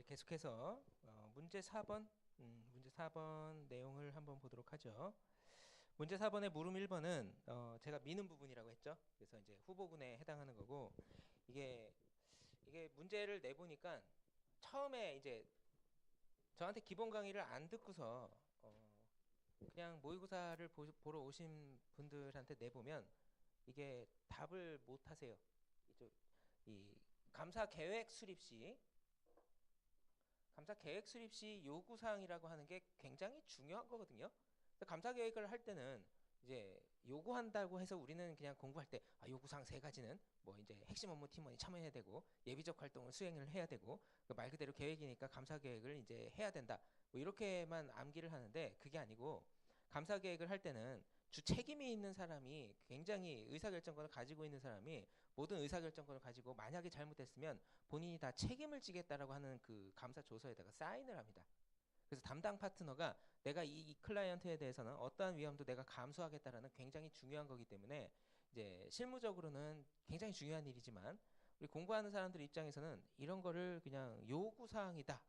계속해서 문제 4번 문제 4번 내용을 한번 보도록 하죠. 문제 4번의 물음 1번은 제가 미는 부분이라고 했죠. 그래서 이제 후보군에 해당하는 거고 이게 문제를 내보니까 처음에 이제 저한테 기본 강의를 안 듣고서 그냥 모의고사를 보러 오신 분들한테 내보면 이게 답을 못 하세요. 이 감사 계획 수립 시 감사 계획 수립 시 요구 사항이라고 하는 게 굉장히 중요한 거거든요. 감사 계획을 할 때는 이제 요구한다고 해서 우리는 그냥 공부할 때 요구 사항 세 가지는 뭐 이제 핵심 업무 팀원이 참여해야 되고 예비적 활동을 수행을 해야 되고 말 그대로 계획이니까 감사 계획을 이제 해야 된다. 뭐 이렇게만 암기를 하는데 그게 아니고 감사 계획을 할 때는 주 책임이 있는 사람이 굉장히 의사결정권을 가지고 있는 사람이 모든 의사결정권을 가지고 만약에 잘못됐으면 본인이 다 책임을 지겠다라고 하는 그 감사 조서에다가 사인을 합니다. 그래서 담당 파트너가 내가 이 클라이언트에 대해서는 어떠한 위험도 내가 감수하겠다라는 굉장히 중요한 거기 때문에 이제 실무적으로는 굉장히 중요한 일이지만 우리 공부하는 사람들 입장에서는 이런 거를 그냥 요구 사항이다.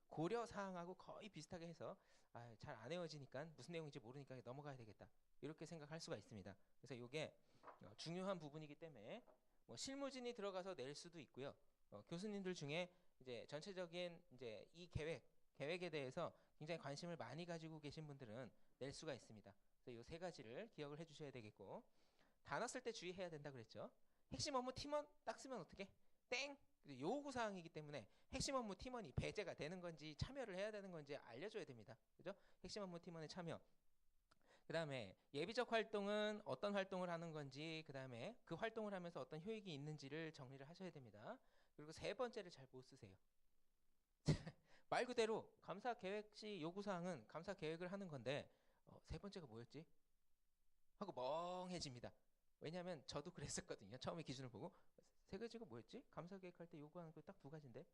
고려 사항하고 거의 비슷하게 해서 잘 안 외워지니까 무슨 내용인지 모르니까 넘어가야 되겠다. 이렇게 생각할 수가 있습니다. 그래서 이게 중요한 부분이기 때문에 뭐 실무진이 들어가서 낼 수도 있고요. 교수님들 중에 이제 전체적인 이제 이 계획에 대해서 굉장히 관심을 많이 가지고 계신 분들은 낼 수가 있습니다. 그래서 이 세 가지를 기억을 해주셔야 되겠고 단어 쓸 때 주의해야 된다 그랬죠. 핵심 업무 팀원 딱 쓰면 어떻게? 땡! 요구 사항이기 때문에 핵심 업무 팀원이 배제가 되는 건지 참여를 해야 되는 건지 알려줘야 됩니다. 그죠? 핵심 업무 팀원의 참여. 그 다음에 예비적 활동은 어떤 활동을 하는 건지, 그 다음에 그 활동을 하면서 어떤 효익이 있는지를 정리를 하셔야 됩니다. 그리고 세 번째를 잘 못 쓰세요. 말 그대로 감사 계획 시 요구사항은 감사 계획을 하는 건데 세 번째가 뭐였지? 하고 멍해집니다. 왜냐하면 저도 그랬었거든요. 처음에 기준을 보고 세 가지가 뭐였지? 감사 계획할 때 요구하는 거 딱 두 가지인데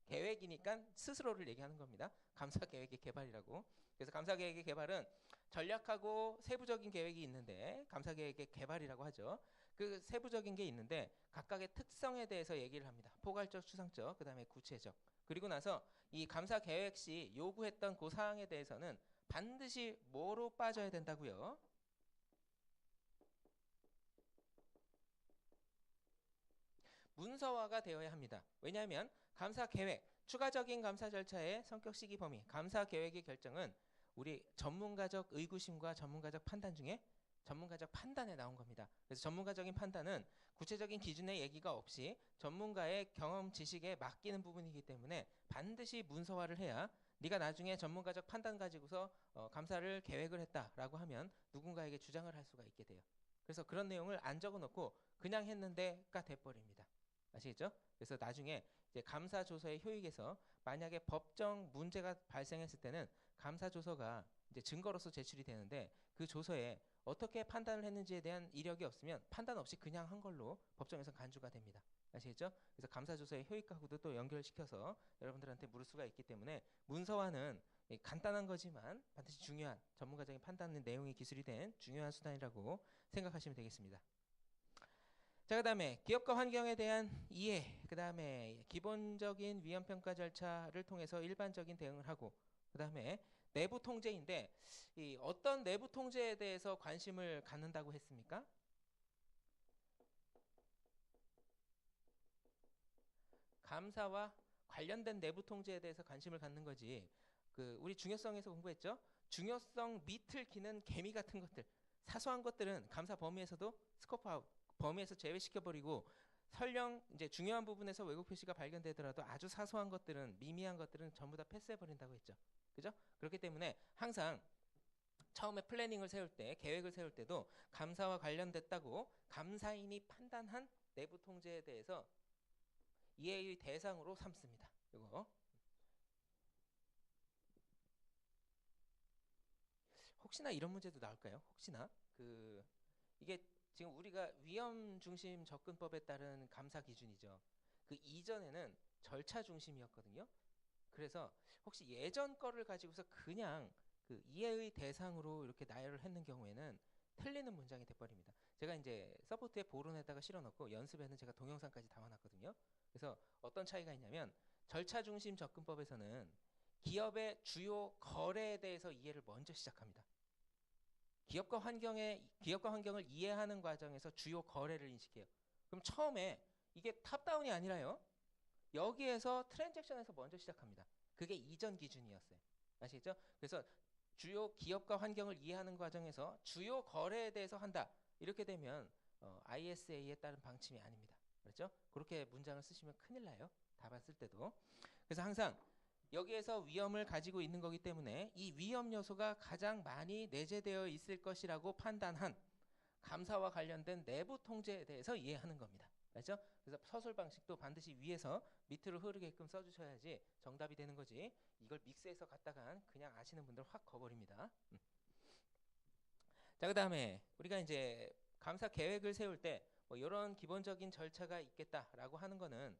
계획이니까 스스로를 얘기하는 겁니다. 감사 계획의 개발이라고. 그래서 감사 계획의 개발은 전략하고 세부적인 계획이 있는데 감사 계획의 개발이라고 하죠. 그 세부적인 게 있는데 각각의 특성에 대해서 얘기를 합니다. 포괄적, 추상적, 그다음에 구체적. 그리고 나서 이 감사 계획 시 요구했던 그 사항에 대해서는 반드시 뭐로 빠져야 된다고요? 문서화가 되어야 합니다. 왜냐하면 감사 계획, 추가적인 감사 절차의 성격 시기 범위, 감사 계획의 결정은 우리 전문가적 의구심과 전문가적 판단 중에 전문가적 판단에 나온 겁니다. 그래서 전문가적인 판단은 구체적인 기준의 얘기가 없이 전문가의 경험 지식에 맡기는 부분이기 때문에 반드시 문서화를 해야 네가 나중에 전문가적 판단 가지고서 감사를 계획을 했다라고 하면 누군가에게 주장을 할 수가 있게 돼요. 그래서 그런 내용을 안 적어놓고 그냥 했는데가 돼버립니다. 아시겠죠? 그래서 나중에 이제 감사조서의 효익에서 만약에 법정 문제가 발생했을 때는 감사조서가 이제 증거로서 제출이 되는데 그 조서에 어떻게 판단을 했는지에 대한 이력이 없으면 판단 없이 그냥 한 걸로 법정에서 간주가 됩니다. 아시겠죠? 그래서 감사조서의 효익하고도 또 연결시켜서 여러분들한테 물을 수가 있기 때문에 문서화는 간단한 거지만 반드시 중요한 전문가적인 판단의 내용이 기술이 된 중요한 수단이라고 생각하시면 되겠습니다. 자, 그 다음에 기업과 환경에 대한 이해, 그 다음에 기본적인 위험평가 절차를 통해서 일반적인 대응을 하고, 그 다음에 내부 통제인데, 이 어떤 내부 통제에 대해서 관심을 갖는다고 했습니까? 감사와 관련된 내부 통제에 대해서 관심을 갖는 거지. 우리 중요성에서 공부했죠? 중요성 밑을 기는 개미 같은 것들, 사소한 것들은 감사 범위에서도 스코프 아웃, 범위에서 제외시켜버리고 설령 이제 중요한 부분에서 왜곡 표시가 발견되더라도 아주 사소한 것들은 미미한 것들은 전부 다 패스해버린다고 했죠. 그죠? 그렇기 때문에 항상 처음에 플래닝을 세울 때, 계획을 세울 때도 감사와 관련됐다고 감사인이 판단한 내부 통제에 대해서 이해의 대상으로 삼습니다. 이거 혹시나 이런 문제도 나올까요? 혹시나 이게 지금 우리가 위험 중심 접근법에 따른 감사 기준이죠. 그 이전에는 절차 중심이었거든요. 그래서 혹시 예전 거를 가지고서 그냥 그 이해의 대상으로 이렇게 나열을 했는 경우에는 틀리는 문장이 돼버립니다. 제가 이제 서포트에 보론에다가 실어놓고 연습에는 제가 동영상까지 담아놨거든요. 그래서 어떤 차이가 있냐면 절차 중심 접근법에서는 기업의 주요 거래에 대해서 이해를 먼저 시작합니다. 기업과 환경을 이해하는 과정에서 주요 거래를 인식해요. 그럼 처음에 이게 탑다운이 아니라요. 여기에서 트랜잭션에서 먼저 시작합니다. 그게 이전 기준이었어요. 아시겠죠? 그래서 주요 기업과 환경을 이해하는 과정에서 주요 거래에 대해서 한다. 이렇게 되면 ISA에 따른 방침이 아닙니다. 그렇죠? 그렇게 문장을 쓰시면 큰일 나요. 답안 쓸 때도. 그래서 항상 여기에서 위험을 가지고 있는 거기 때문에 이 위험 요소가 가장 많이 내재되어 있을 것이라고 판단한 감사와 관련된 내부 통제에 대해서 이해하는 겁니다. 알죠? 그래서 서술 방식도 반드시 위에서 밑으로 흐르게끔 써주셔야지 정답이 되는 거지. 이걸 믹스해서 갖다가 그냥 아시는 분들 확 거버립니다. 자, 그 다음에 우리가 이제 감사 계획을 세울 때 뭐 이런 기본적인 절차가 있겠다라고 하는 거는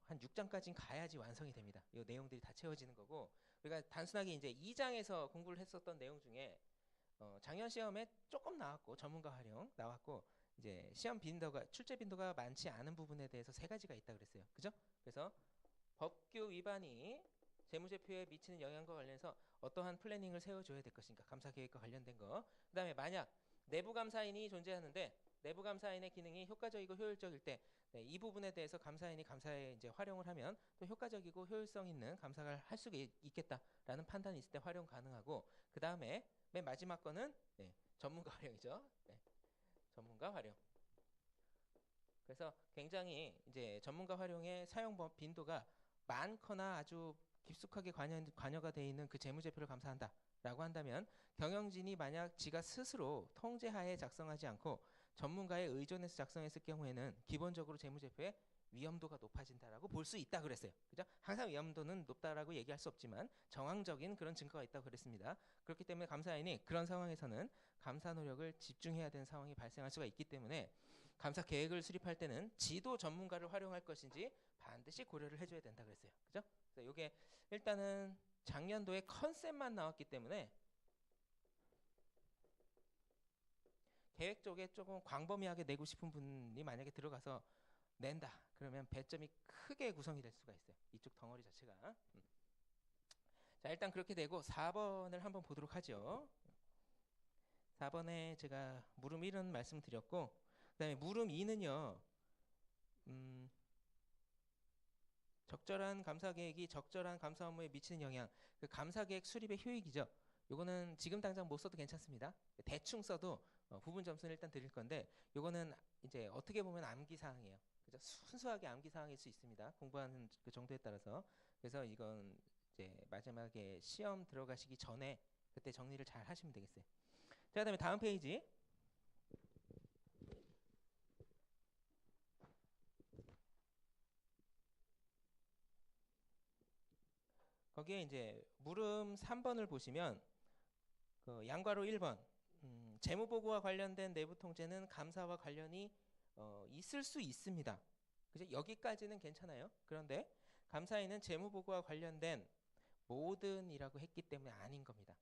한 6장까지는 가야지 완성이 됩니다. 이 내용들이 다 채워지는 거고, 우리가 단순하게 이제 2장에서 공부를 했었던 내용 중에 작년 시험에 조금 나왔고 전문가 활용 나왔고, 이제 시험 빈도가 출제 빈도가 많지 않은 부분에 대해서 세 가지가 있다 그랬어요. 그죠? 그래서 법규 위반이 재무제표에 미치는 영향과 관련해서 어떠한 플래닝을 세워줘야 될 것인가, 감사 계획과 관련된 거. 그다음에 만약 내부 감사인이 존재하는데 내부 감사인의 기능이 효과적이고 효율적일 때, 네, 이 부분에 대해서 감사인이 감사에 이제 활용을 하면 또 효과적이고 효율성 있는 감사를 할 수 있겠다라는 판단이 있을 때 활용 가능하고, 그 다음에 맨 마지막 거는 네, 전문가 활용이죠. 네, 전문가 활용. 그래서 굉장히 이제 전문가 활용의 사용 빈도가 많거나 아주 깊숙하게 관여가 되어 있는 그 재무제표를 감사한다라고 한다면, 경영진이 만약 지가 스스로 통제하에 작성하지 않고 전문가에 의존해서 작성했을 경우에는 기본적으로 재무제표의 위험도가 높아진다라고 볼 수 있다 그랬어요. 그죠? 항상 위험도는 높다라고 얘기할 수 없지만 정황적인 그런 증거가 있다고 그랬습니다. 그렇기 때문에 감사인이 그런 상황에서는 감사 노력을 집중해야 되는 상황이 발생할 수가 있기 때문에 감사 계획을 수립할 때는 지도 전문가를 활용할 것인지 반드시 고려를 해줘야 된다 그랬어요. 그죠? 그래서 이게 일단은 작년도에 컨셉만 나왔기 때문에 계획 쪽에 조금 광범위하게 내고 싶은 분이 만약에 들어가서 낸다 그러면 배점이 크게 구성이 될 수가 있어요. 이쪽 덩어리 자체가. 자, 일단 그렇게 되고 4번을 한번 보도록 하죠. 4번에 제가 물음 1은 말씀드렸고, 그 다음에 물음 2는요 적절한 감사 계획이 적절한 감사 업무에 미치는 영향, 그 감사 계획 수립의 효익이죠. 요거는 지금 당장 못 써도 괜찮습니다. 대충 써도 부분 점수는 일단 드릴 건데, 요거는 이제 어떻게 보면 암기 사항이에요. 그죠? 순수하게 암기 사항일 수 있습니다. 공부하는 그 정도에 따라서. 그래서 이건 이제 마지막에 시험 들어가시기 전에 그때 정리를 잘 하시면 되겠어요. 자, 그다음에 다음 페이지. 거기에 이제 물음 3번을 보시면 그 양괄호 1번 재무보고와 관련된 내부 통제는 감사와 관련이 있을 수 있습니다. 그죠? 여기까지는 괜찮아요. 그런데 감사인은 재무보고와 관련된 모든이라고 했기 때문에 아닌 겁니다.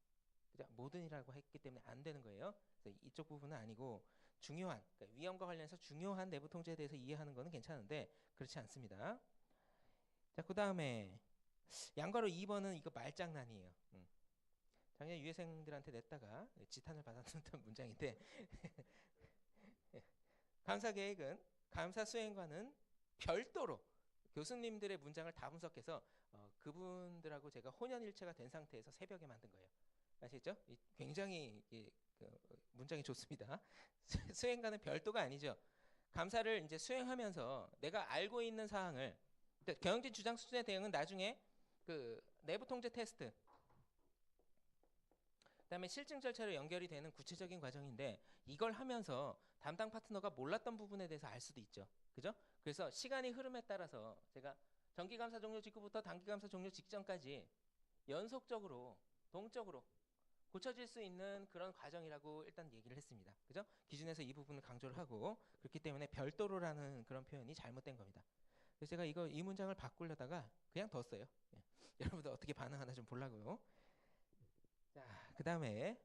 그죠? 모든이라고 했기 때문에 안 되는 거예요. 그래서 이쪽 부분은 아니고 중요한, 그러니까 위험과 관련해서 중요한 내부 통제에 대해서 이해하는 거는 괜찮은데 그렇지 않습니다. 자, 그 다음에 양괄호 2번은 이거 말장난이에요. 작년 유해생들한테 냈다가 지탄을 받았던 문장인데 감사 계획은 감사 수행과는 별도로 교수님들의 문장을 다 분석해서 그분들하고 제가 혼연일체가 된 상태에서 새벽에 만든 거예요. 아시겠죠? 굉장히 문장이 좋습니다. 수행과는 별도가 아니죠. 감사를 이제 수행하면서 내가 알고 있는 사항을, 경영진 주장 수준의 대응은 나중에 그 내부 통제 테스트, 그다음에 실증 절차로 연결이 되는 구체적인 과정인데, 이걸 하면서 담당 파트너가 몰랐던 부분에 대해서 알 수도 있죠. 그죠? 그래서 시간이 흐름에 따라서 제가 정기감사 종료 직후부터 단기감사 종료 직전까지 연속적으로 동적으로 고쳐질 수 있는 그런 과정이라고 일단 얘기를 했습니다. 그죠? 기준에서 이 부분을 강조를 하고, 그렇기 때문에 별도로라는 그런 표현이 잘못된 겁니다. 그래서 제가 이 문장을 바꾸려다가 그냥 뒀어요. 예. 여러분들 어떻게 반응하나 좀 보려고요. 자, 그 다음에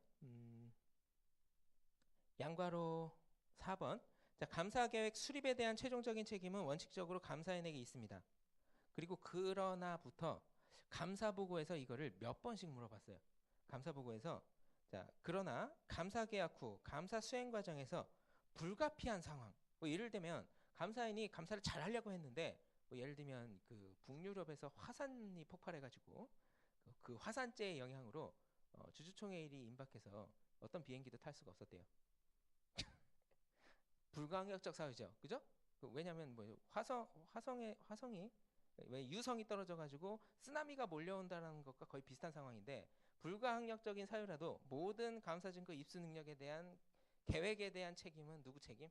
양괄호 4번. 자, 감사계획 수립에 대한 최종적인 책임은 원칙적으로 감사인에게 있습니다. 그리고 그러나부터 감사보고에서 이거를 몇 번씩 물어봤어요. 감사보고에서 자, 그러나 감사계약 후 감사 수행 과정에서 불가피한 상황. 뭐 예를 들면 감사인이 감사를 잘 하려고 했는데 뭐 예를 들면 그 북유럽에서 화산이 폭발해가지고 그 화산재의 영향으로 주주총회일이 임박해서 어떤 비행기도 탈 수가 없었대요. 불가항력적 사유죠, 그죠? 왜냐하면 뭐 화성이 왜 유성이 떨어져가지고 쓰나미가 몰려온다는 것과 거의 비슷한 상황인데 불가항력적인 사유라도 모든 감사 증거 입수 능력에 대한 계획에 대한 책임은 누구 책임?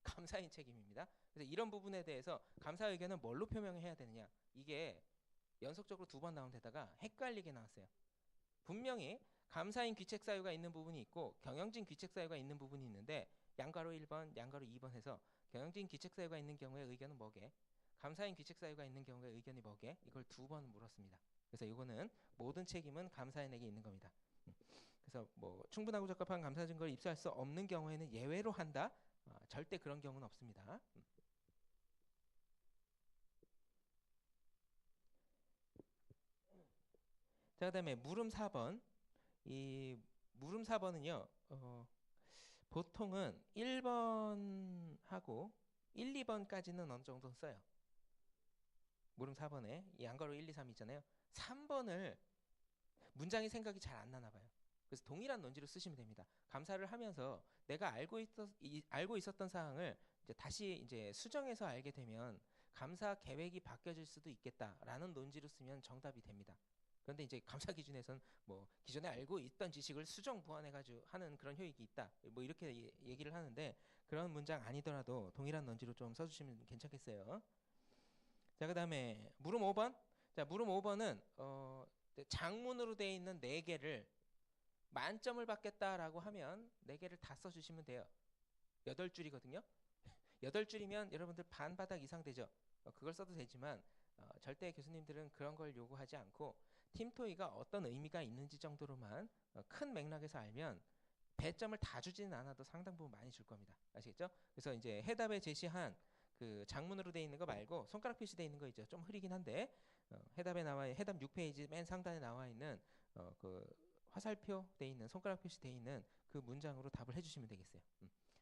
감사인 책임입니다. 그래서 이런 부분에 대해서 감사 의견은 뭘로 표명해야 되느냐? 이게 연속적으로 두 번 나온 데다가 헷갈리게 나왔어요. 분명히 감사인 귀책 사유가 있는 부분이 있고 경영진 귀책 사유가 있는 부분이 있는데 양가로 1번, 양가로 2번 해서 경영진 귀책 사유가 있는 경우에 의견은 뭐게? 감사인 귀책 사유가 있는 경우에 의견이 뭐게? 이걸 두 번 물었습니다. 그래서 이거는 모든 책임은 감사인에게 있는 겁니다. 그래서 뭐 충분하고 적합한 감사 증거를 입수할 수 없는 경우에는 예외로 한다. 절대 그런 경우는 없습니다. 자, 그다음에 물음 4번. 이 물음 4번은요. 보통은 1번하고 1, 2번까지는 어느 정도 써요. 물음 4번에 양가로 1, 2, 3 있잖아요. 3번을 문장의 생각이 잘 안 나나 봐요. 그래서 동일한 논지로 쓰시면 됩니다. 감사를 하면서 내가 알고 있었던 사항을 이제 다시 이제 수정해서 알게 되면 감사 계획이 바뀌어질 수도 있겠다라는 논지로 쓰면 정답이 됩니다. 그런데 이제 감사 기준에선 뭐 기존에 알고 있던 지식을 수정 보완해가지고 하는 그런 효익이 있다. 뭐 이렇게 얘기를 하는데 그런 문장 아니더라도 동일한 논지로 좀 써주시면 괜찮겠어요. 자, 그다음에 물음 5번. 자, 물음 5번은 장문으로 되어 있는 4개를 만점을 받겠다라고 하면 4개를 다 써주시면 돼요. 8줄이거든요. 8줄이면 여러분들 반바닥 이상 되죠. 그걸 써도 되지만 절대 교수님들은 그런 걸 요구하지 않고 팀토이가 어떤 의미가 있는지 정도로만 큰 맥락에서 알면 배점을 다 주지는 않아도 상당 부분 많이 줄 겁니다. 아시겠죠? 그래서 이제 해답에 제시한 그 장문으로 되어 있는 거 말고 손가락 표시되어 있는 거 있죠. 좀 흐리긴 한데 해답에 나와 해답 6페이지 맨 상단에 나와 있는 그 화살표 돼 있는 손가락 표시돼 있는 그 문장으로 답을 해주시면 되겠어요.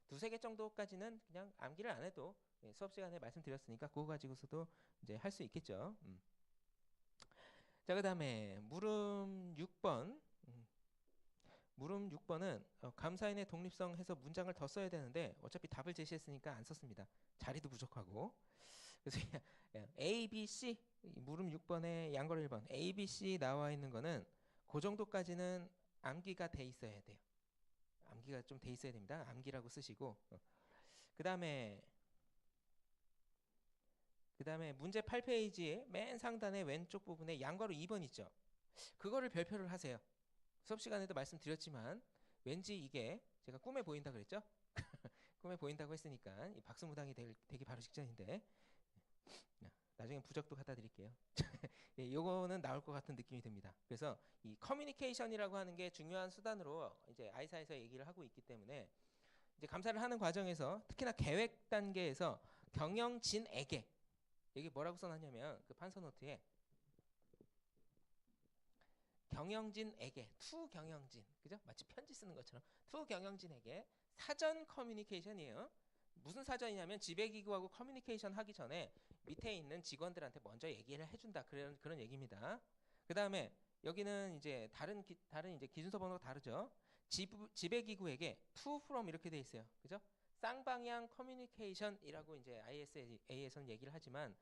두세 개 정도까지는 그냥 암기를 안 해도 수업 시간에 말씀드렸으니까 그거 가지고서도 이제 할 수 있겠죠. 자, 그다음에 물음 6번. 물음 6번은 감사인의 독립성 해서 문장을 더 써야 되는데 어차피 답을 제시했으니까 안 썼습니다. 자리도 부족하고. 그래서 A, B, C 물음 6번에 양걸 1번 A, B, C 나와 있는 거는 그 정도까지는 암기가 돼 있어야 돼요. 암기가 좀 돼 있어야 됩니다. 암기라고 쓰시고 그다음에 문제 8페이지의 맨 상단의 왼쪽 부분에 양괄호 2번 있죠. 그거를 별표를 하세요. 수업 시간에도 말씀드렸지만 왠지 이게 제가 꿈에 보인다 그랬죠? 꿈에 보인다고 했으니까 이 박수무당이 되기 바로 직전인데 나중에 부적도 갖다 드릴게요. 예, 요거는 나올 것 같은 느낌이 듭니다. 그래서 이 커뮤니케이션이라고 하는 게 중요한 수단으로 이제 아이사에서 얘기를 하고 있기 때문에 이제 감사를 하는 과정에서 특히나 계획 단계에서 경영진에게 여기 뭐라고 써놨냐면 그 판서 노트에 경영진에게 투 경영진 그죠? 마치 편지 쓰는 것처럼 투 경영진에게 사전 커뮤니케이션이에요. 무슨 사전이냐면 지배기구하고 커뮤니케이션 하기 전에 밑에 있는 직원들한테 먼저 얘기를 해준다 그런 얘기입니다. 그 다음에 여기는 이제 다른 이제 기준서 번호가 다르죠. 지배기구에게 to from 이렇게 돼 있어요. 그죠? 쌍방향 커뮤니케이션이라고 이제 ISA에서는 얘기를 하지만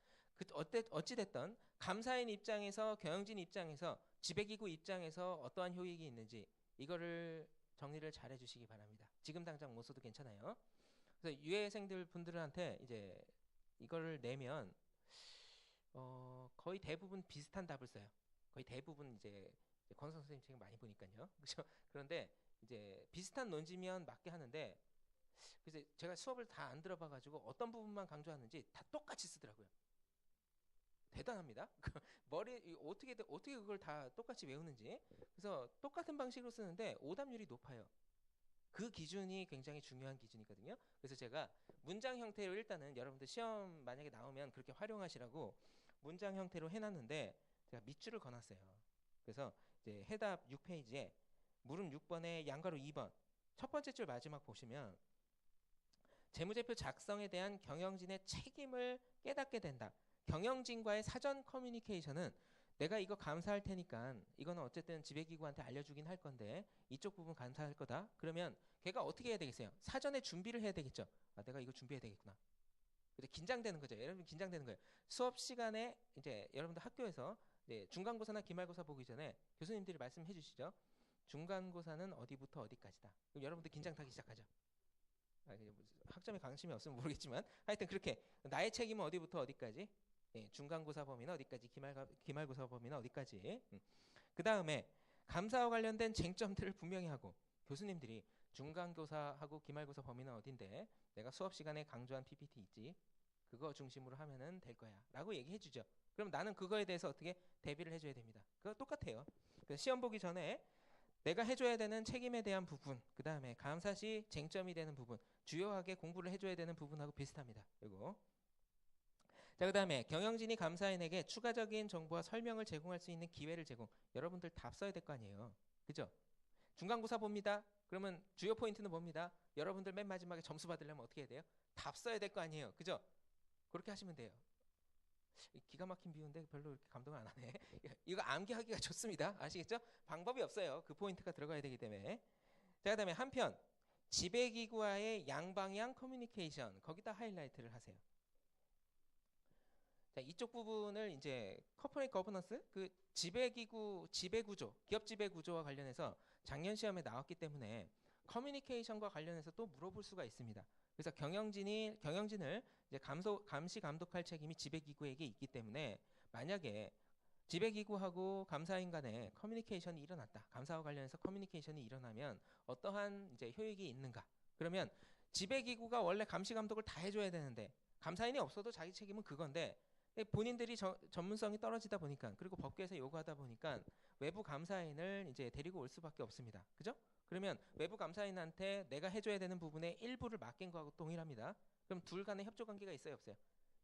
어찌 됐던 감사인 입장에서 경영진 입장에서 지배기구 입장에서 어떠한 효익이 있는지 이거를 정리를 잘 해주시기 바랍니다. 지금 당장 못 써도 괜찮아요. 그래서 유해생들 분들한테 이제 이거를 내면 거의 대부분 비슷한 답을 써요. 거의 대부분 이제 권성 선생님 책 많이 보니까요. 그렇죠? 그런데 이제 비슷한 논지면 맞게 하는데 그래서 제가 수업을 다 안 들어봐가지고 어떤 부분만 강조하는지 다 똑같이 쓰더라고요. 대단합니다. 머리 어떻게 그걸 다 똑같이 외우는지. 그래서 똑같은 방식으로 쓰는데 오답률이 높아요. 그 기준이 굉장히 중요한 기준이거든요. 그래서 제가 문장 형태로 일단은 여러분들 시험 만약에 나오면 그렇게 활용하시라고 문장 형태로 해놨는데 제가 밑줄을 그어놨어요. 그래서 이제 해답 6페이지에 물음 6번에 양가로 2번 첫 번째 줄 마지막 보시면 재무제표 작성에 대한 경영진의 책임을 깨닫게 된다. 경영진과의 사전 커뮤니케이션은 내가 이거 감사할 테니까 이거는 어쨌든 지배기구한테 알려주긴 할 건데 이쪽 부분 감사할 거다. 그러면 걔가 어떻게 해야 되겠어요? 사전에 준비를 해야 되겠죠. 아, 내가 이거 준비해야 되겠구나. 이제 긴장되는 거죠. 여러분 긴장되는 거예요. 수업 시간에 이제 여러분들 학교에서 이제 중간고사나 기말고사 보기 전에 교수님들이 말씀해 주시죠. 중간고사는 어디부터 어디까지다. 그럼 여러분들 긴장타기 시작하죠. 학점에 관심이 없으면 모르겠지만 하여튼 그렇게 나의 책임은 어디부터 어디까지, 예, 중간고사 범위는 어디까지, 기말고사 범위는 어디까지. 그 다음에 감사와 관련된 쟁점들을 분명히 하고 교수님들이 중간고사하고 기말고사 범위는 어딘데 내가 수업 시간에 강조한 PPT 있지 그거 중심으로 하면은 될 거야 라고 얘기해 주죠. 그럼 나는 그거에 대해서 어떻게 대비를 해줘야 됩니다. 그거 똑같아요. 시험 보기 전에 내가 해줘야 되는 책임에 대한 부분, 그 다음에 감사 시 쟁점이 되는 부분, 주요하게 공부를 해줘야 되는 부분하고 비슷합니다. 이거. 자, 그 다음에 경영진이 감사인에게 추가적인 정보와 설명을 제공할 수 있는 기회를 제공. 여러분들 답 써야 될 거 아니에요. 그죠? 중간고사 봅니다. 그러면 주요 포인트는 뭡니다. 여러분들 맨 마지막에 점수 받으려면 어떻게 해야 돼요? 답 써야 될 거 아니에요. 그죠? 그렇게 하시면 돼요. 기가 막힌 비유인데 별로 이렇게 감동을 안 하네. 이거 암기하기가 좋습니다. 아시겠죠? 방법이 없어요. 그 포인트가 들어가야 되기 때문에. 자, 그다음에 한편 지배기구와의 양방향 커뮤니케이션 거기다 하이라이트를 하세요. 자, 이쪽 부분을 이제 코퍼레이트 거버넌스 그 지배기구 지배구조 기업 지배구조와 관련해서 작년 시험에 나왔기 때문에 커뮤니케이션과 관련해서 또 물어볼 수가 있습니다. 그래서 경영진을 이제 감시 감독할 책임이 지배기구에게 있기 때문에 만약에 지배기구하고 감사인 간에 커뮤니케이션이 일어났다. 감사와 관련해서 커뮤니케이션이 일어나면 어떠한 이제 효익이 있는가? 그러면 지배기구가 원래 감시 감독을 다 해줘야 되는데 감사인이 없어도 자기 책임은 그건데 본인들이 전문성이 떨어지다 보니까 그리고 법규에서 요구하다 보니까 외부 감사인을 이제 데리고 올 수밖에 없습니다. 그죠? 그러면 외부 감사인한테 내가 해줘야 되는 부분의 일부를 맡긴 거하고 동일합니다. 그럼 둘 간의 협조 관계가 있어요, 없어요?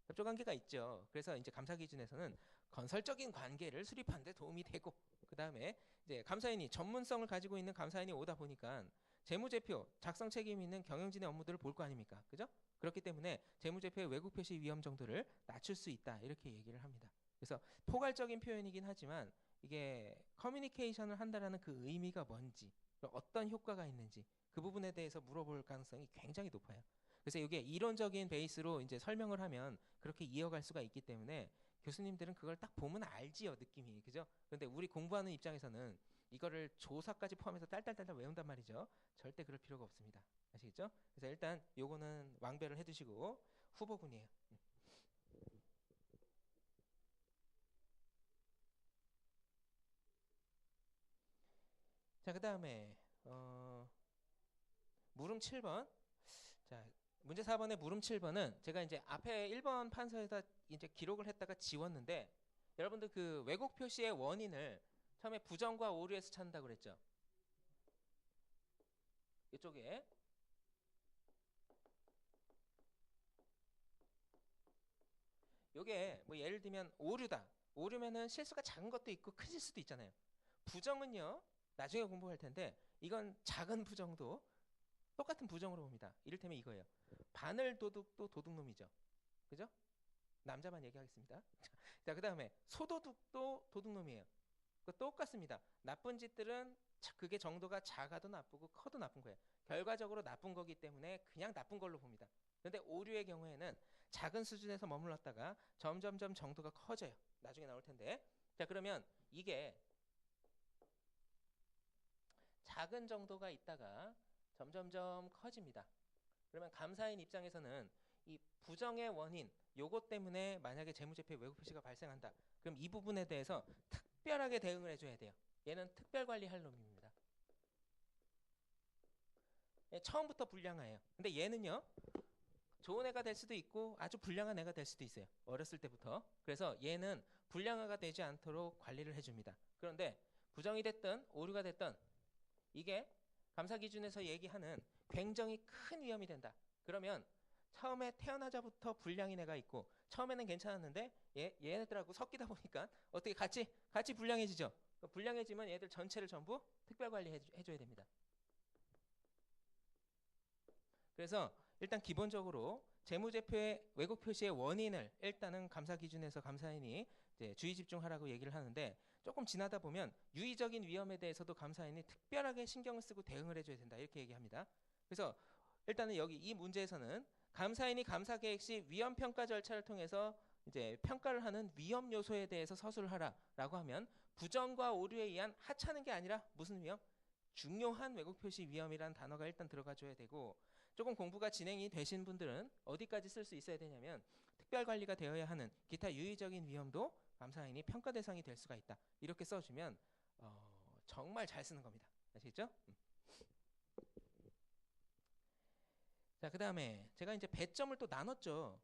협조 관계가 있죠. 그래서 이제 감사 기준에서는 건설적인 관계를 수립하는 데 도움이 되고 그 다음에 이제 감사인이 전문성을 가지고 있는 감사인이 오다 보니까 재무제표 작성 책임 있는 경영진의 업무들을 볼 거 아닙니까? 그죠? 그렇기 때문에 재무제표의 왜곡 표시 위험 정도를 낮출 수 있다 이렇게 얘기를 합니다. 그래서 포괄적인 표현이긴 하지만 이게 커뮤니케이션을 한다라는 그 의미가 뭔지 어떤 효과가 있는지 그 부분에 대해서 물어볼 가능성이 굉장히 높아요. 그래서 이게 이론적인 베이스로 이제 설명을 하면 그렇게 이어갈 수가 있기 때문에 교수님들은 그걸 딱 보면 알지요, 느낌이. 그죠? 그런데 우리 공부하는 입장에서는 이거를 조사까지 포함해서 딸딸딸딸 외운단 말이죠. 절대 그럴 필요가 없습니다. 아시겠죠? 그래서 일단 요거는 왕별을 해두시고 후보군이에요. 자, 그 다음에 물음 7번. 자, 문제 4번의 물음 7번은 제가 이제 앞에 1번 판서에다 이제 기록을 했다가 지웠는데 여러분들 그 왜곡 표시의 원인을 처음에 부정과 오류에서 찾는다고 그랬죠. 이쪽에 요게 뭐 예를 들면 오류다. 오류면은 실수가 작은 것도 있고 크실 수도 있잖아요. 부정은요. 나중에 공부할 텐데 이건 작은 부정도 똑같은 부정으로 봅니다. 이를테면 이거예요. 바늘 도둑도 도둑놈이죠. 그죠? 남자만 얘기하겠습니다. 자, 그 다음에 소도둑도 도둑놈이에요. 똑같습니다. 나쁜 짓들은 그게 정도가 작아도 나쁘고 커도 나쁜 거예요. 결과적으로 나쁜 거기 때문에 그냥 나쁜 걸로 봅니다. 그런데 오류의 경우에는 작은 수준에서 머물렀다가 점점점 정도가 커져요. 나중에 나올 텐데. 자, 그러면 이게 작은 정도가 있다가 점점점 커집니다. 그러면 감사인 입장에서는 이 부정의 원인 요것 때문에 만약에 재무제표 왜곡 표시가 발생한다. 그럼 이 부분에 대해서 특별하게 대응을 해줘야 돼요. 얘는 특별관리할 놈입니다. 처음부터 불량화예요. 근데 얘는요. 좋은 애가 될 수도 있고 아주 불량한 애가 될 수도 있어요. 어렸을 때부터. 그래서 얘는 불량화가 되지 않도록 관리를 해줍니다. 그런데 부정이 됐든 오류가 됐든 이게 감사 기준에서 얘기하는 굉장히 큰 위험이 된다. 그러면 처음에 태어나자부터 불량인 애가 있고 처음에는 괜찮았는데 얘네들하고 섞이다 보니까 어떻게 같이 불량해지죠. 불량해지면 얘들 전체를 전부 특별 관리해줘야 됩니다. 그래서 일단 기본적으로 재무제표의 왜곡 표시의 원인을 일단은 감사 기준에서 감사인이 이제 주의 집중하라고 얘기를 하는데, 조금 지나다 보면 유의적인 위험에 대해서도 감사인이 특별하게 신경을 쓰고 대응을 해줘야 된다, 이렇게 얘기합니다. 그래서 일단은 여기 이 문제에서는 감사인이 감사 계획 시 위험 평가 절차를 통해서 이제 평가를 하는 위험 요소에 대해서 서술을 하라라고 하면, 부정과 오류에 의한 하찮은 게 아니라 무슨 위험? 중요한 왜곡 표시 위험이라는 단어가 일단 들어가줘야 되고, 조금 공부가 진행이 되신 분들은 어디까지 쓸 수 있어야 되냐면, 특별 관리가 되어야 하는 기타 유의적인 위험도 감사인이 평가 대상이 될 수가 있다, 이렇게 써주면 정말 잘 쓰는 겁니다. 아시겠죠? 자, 그 다음에 제가 이제 배점을 또 나눴죠.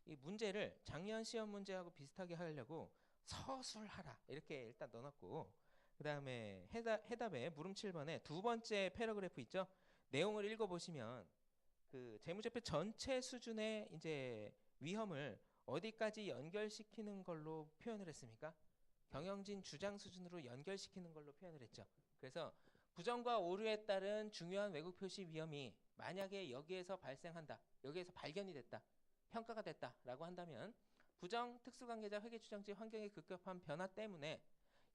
이 문제를 작년 시험 문제하고 비슷하게 하려고 서술하라 이렇게 일단 넣어놨고, 그 다음에 해답에 물음 7번에 두 번째 패러그래프 있죠. 내용을 읽어보시면 그 재무제표 전체 수준의 이제 위험을 어디까지 연결시키는 걸로 표현을 했습니까? 경영진 주장 수준으로 연결시키는 걸로 표현을 했죠. 그래서 부정과 오류에 따른 중요한 왜곡 표시 위험이 만약에 여기에서 발생한다, 여기에서 발견이 됐다, 평가가 됐다라고 한다면, 부정 특수관계자 회계추정지 환경의 급격한 변화 때문에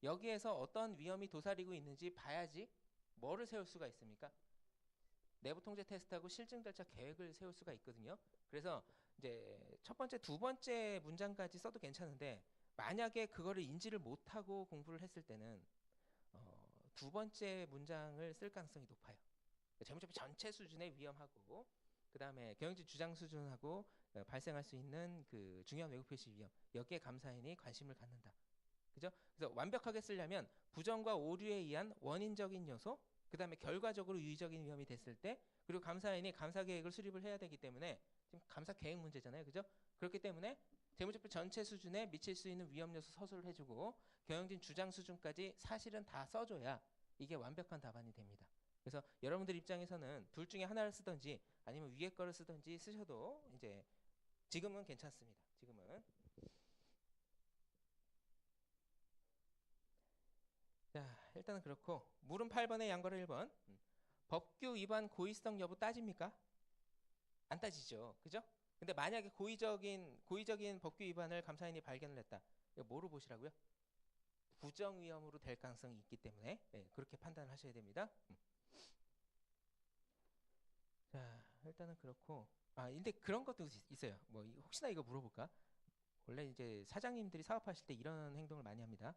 여기에서 어떤 위험이 도사리고 있는지 봐야지 뭐를 세울 수가 있습니까? 내부 통제 테스트하고 실증 절차 계획을 세울 수가 있거든요. 그래서 이제 첫 번째, 두 번째 문장까지 써도 괜찮은데, 만약에 그거를 인지를 못하고 공부를 했을 때는 두 번째 문장을 쓸 가능성이 높아요. 재무제표 전체 수준의 위험하고, 그 다음에 경영진 주장 수준하고 발생할 수 있는 그 중요한 왜곡 표시 위험, 여기에 감사인이 관심을 갖는다. 그죠? 그래서 완벽하게 쓰려면 부정과 오류에 의한 원인적인 요소, 그 다음에 결과적으로 유의적인 위험이 됐을 때, 그리고 감사인이 감사 계획을 수립을 해야 되기 때문에, 지금 감사 계획 문제잖아요. 그죠? 그렇기 때문에 재무제표 전체 수준에 미칠 수 있는 위험 요소 서술을 해주고, 경영진 주장 수준까지 사실은 다 써줘야 이게 완벽한 답안이 됩니다. 그래서 여러분들 입장에서는 둘 중에 하나를 쓰든지 아니면 위에 거를 쓰든지 쓰셔도 이제 지금은 괜찮습니다. 지금은. 자, 일단은 그렇고, 물음 8번에 양거래 1번. 법규 위반 고의성 여부 따집니까? 안 따지죠. 그죠? 근데 만약에 고의적인 법규 위반을 감사인이 발견을 했다, 이거 뭐로 보시라고요? 부정 위험으로 될 가능성이 있기 때문에 그렇게 판단을 하셔야 됩니다. 자, 일단은 그렇고, 근데 그런 것도 있어요. 뭐 혹시나 이거 물어볼까? 원래 이제 사장님들이 사업하실 때 이런 행동을 많이 합니다.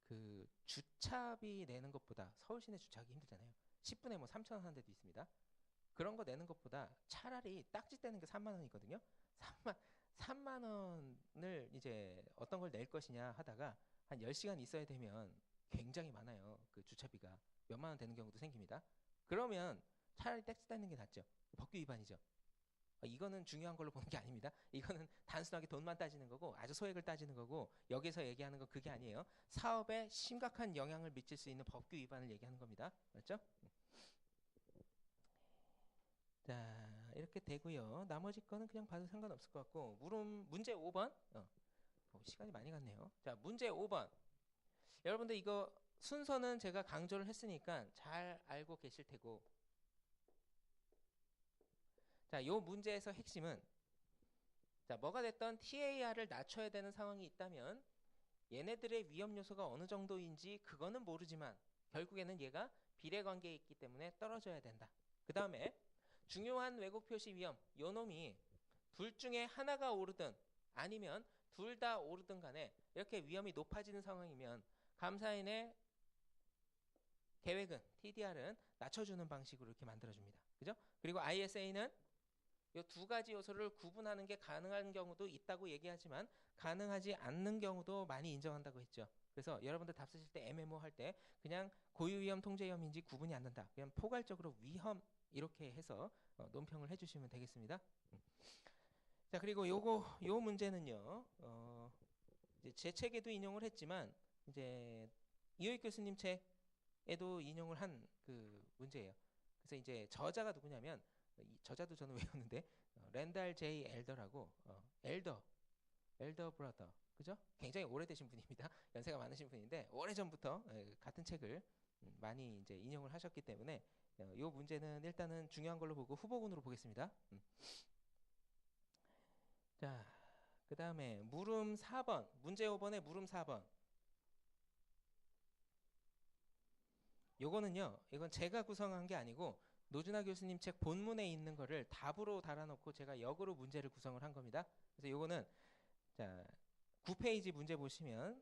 그 주차비 내는 것보다, 서울 시내 주차하기 힘들잖아요. 10분에 뭐 3,000원 하는 데도 있습니다. 그런 거 내는 것보다 차라리 딱지 떼는 게 3만 원이거든요. 3만 원을 이제 어떤 걸 낼 것이냐 하다가 한 10시간 있어야 되면 굉장히 많아요. 그 주차비가 몇만 원 되는 경우도 생깁니다. 그러면 차라리 딱지 떼는 게 낫죠. 법규 위반이죠. 이거는 중요한 걸로 보는 게 아닙니다. 이거는 단순하게 돈만 따지는 거고, 아주 소액을 따지는 거고, 여기서 얘기하는 건 그게 아니에요. 사업에 심각한 영향을 미칠 수 있는 법규 위반을 얘기하는 겁니다. 맞죠? 자, 이렇게 되고요. 나머지 거는 그냥 봐도 상관없을 것 같고, 문제 5번. 시간이 많이 갔네요. 자, 문제 5번. 여러분들 이거 순서는 제가 강조를 했으니까 잘 알고 계실 테고, 자, 요 문제에서 핵심은, 자, 뭐가 됐던 TAR을 낮춰야 되는 상황이 있다면 얘네들의 위험 요소가 어느 정도인지 그거는 모르지만 결국에는 얘가 비례관계에 있기 때문에 떨어져야 된다. 그 다음에 중요한 왜곡 표시 위험, 요 놈이 둘 중에 하나가 오르든 아니면 둘 다 오르든 간에 이렇게 위험이 높아지는 상황이면 감사인의 계획은, TDR은 낮춰주는 방식으로 이렇게 만들어줍니다. 그죠? 그리고 ISA는 이 두 가지 요소를 구분하는 게 가능한 경우도 있다고 얘기하지만 가능하지 않는 경우도 많이 인정한다고 했죠. 그래서 여러분들 답 쓰실 때 MMO 할 때 그냥 고유위험 통제위험인지 구분이 안 된다, 그냥 포괄적으로 위험 이렇게 해서 논평을 해주시면 되겠습니다. 자, 그리고 요 문제는요, 이제 제 책에도 인용을 했지만 이제 이호익 교수님 책에도 인용을 한 그 문제예요. 그래서 이제 저자가 누구냐면, 이 저자도 저는 외웠는데 랜달 제이 엘더라고, 엘더 엘더 브라더, 그죠? 굉장히 오래되신 분입니다. 연세가 많으신 분인데 오래전부터 같은 책을 많이 이제 인용을 하셨기 때문에 이 문제는 일단은 중요한 걸로 보고 후보군으로 보겠습니다. 자, 그 다음에 물음 4번, 문제 5번에 물음 4번. 요거는요, 이건 제가 구성한 게 아니고 노준하 교수님 책 본문에 있는 거를 답으로 달아놓고 제가 역으로 문제를 구성을 한 겁니다. 그래서 요거는 자 9페이지 문제 보시면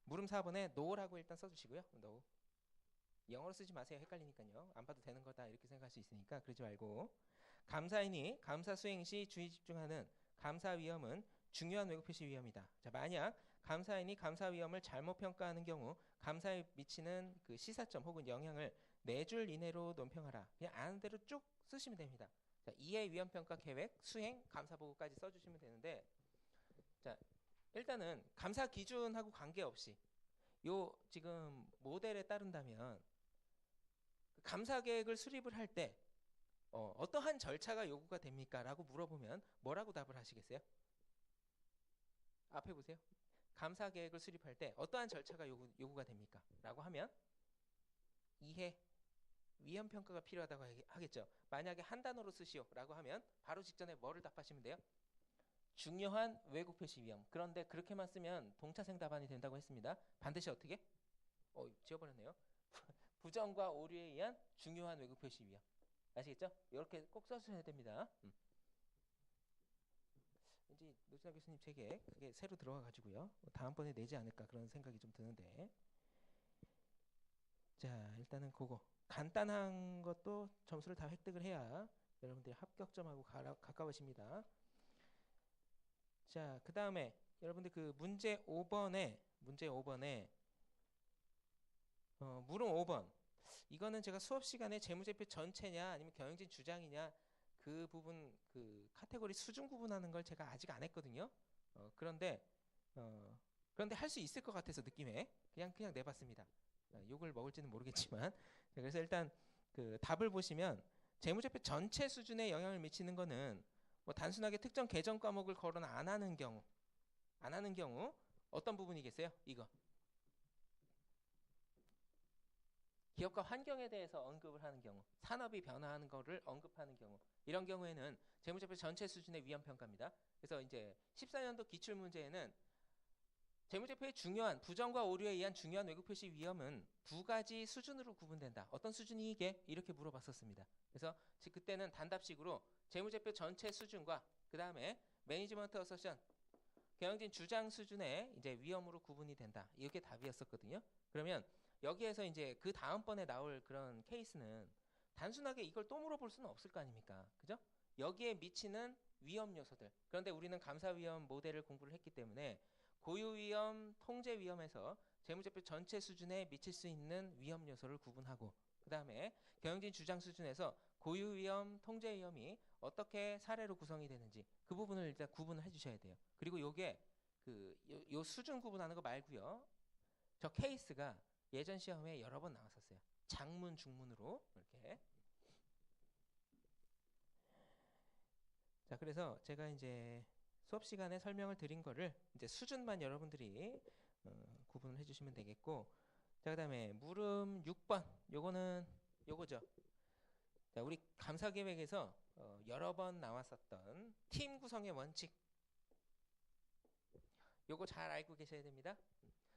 물음 4번에 no라고 일단 써주시고요. no. 영어로 쓰지 마세요. 헷갈리니까요. 안 봐도 되는 거다 이렇게 생각할 수 있으니까 그러지 말고, 감사인이 감사 수행 시 주의 집중하는 감사 위험은 중요한 왜곡 표시 위험이다. 자, 만약 감사인이 감사 위험을 잘못 평가하는 경우 감사에 미치는 그 시사점 혹은 영향을 4줄 이내로 논평하라. 그냥 아는 대로 쭉 쓰시면 됩니다. 자, 이해 위험 평가 계획, 수행, 감사 보고까지 써주시면 되는데, 자, 일단은 감사 기준하고 관계없이 요 지금 모델에 따른다면 감사 계획을 수립을 할 때 어떠한 절차가 요구가 됩니까? 라고 물어보면 뭐라고 답을 하시겠어요? 앞에 보세요. 감사 계획을 수립할 때 어떠한 절차가 요구가 됩니까? 라고 하면 이해, 위험 평가가 필요하다고 하겠죠. 만약에 한 단어로 쓰시오 라고 하면 바로 직전에 뭐를 답하시면 돼요? 중요한 왜곡 표시 위험. 그런데 그렇게만 쓰면 동차생 답안이 된다고 했습니다. 반드시 어떻게? 지워버렸네요. 부정과 오류에 의한 중요한 왜곡 표시 위험. 아시겠죠? 이렇게 꼭 써주셔야 됩니다. 왠지 노진아 교수님 책에 그게 새로 들어와가지고요. 다음번에 내지 않을까 그런 생각이 좀 드는데. 자, 일단은 그거 간단한 것도 점수를 다 획득을 해야 여러분들이 합격점하고 가까워집니다. 자, 그 다음에 여러분들 그 문제 5번에 물음 5번, 이거는 제가 수업 시간에 재무제표 전체냐 아니면 경영진 주장이냐 그 부분 그 카테고리 수준 구분하는 걸 제가 아직 안 했거든요. 그런데 할 수 있을 것 같아서 느낌에 그냥 내봤습니다. 욕을 먹을지는 모르겠지만 그래서 일단 그 답을 보시면 재무제표 전체 수준에 영향을 미치는 거는 뭐 단순하게 특정 계정 과목을 거론 안 하는 경우 어떤 부분이겠어요? 이거 기업과 환경에 대해서 언급을 하는 경우, 산업이 변화하는 거를 언급하는 경우, 이런 경우에는 재무제표 전체 수준의 위험 평가입니다. 그래서 이제 14년도 기출 문제에는 재무제표의 중요한 부정과 오류에 의한 중요한 왜곡 표시 위험은 두 가지 수준으로 구분된다. 어떤 수준이 이게? 이렇게 물어봤었습니다. 그래서 그때는 단답식으로 재무제표 전체 수준과 그 다음에 매니지먼트 어서션, 경영진 주장 수준의 이제 위험으로 구분이 된다. 이게 답이었었거든요. 그러면 여기에서 이제 그 다음번에 나올 그런 케이스는 단순하게 이걸 또 물어볼 수는 없을 거 아닙니까? 그죠? 여기에 미치는 위험 요소들. 그런데 우리는 감사 위험 모델을 공부를 했기 때문에 고유 위험, 통제 위험에서 재무제표 전체 수준에 미칠 수 있는 위험 요소를 구분하고, 그 다음에 경영진 주장 수준에서 고유 위험, 통제 위험이 어떻게 사례로 구성이 되는지 그 부분을 일단 구분을 해주셔야 돼요. 그리고 요게 요 수준 구분하는 거 말고요. 저 케이스가 예전 시험에 여러 번 나왔었어요. 장문, 중문으로 이렇게. 자, 그래서 제가 이제 수업 시간에 설명을 드린 거를 이제 수준만 여러분들이 구분을 해주시면 되겠고, 자, 그다음에 물음 6번, 요거는 요거죠. 자, 우리 감사 계획에서 여러 번 나왔었던 팀 구성의 원칙, 요거 잘 알고 계셔야 됩니다.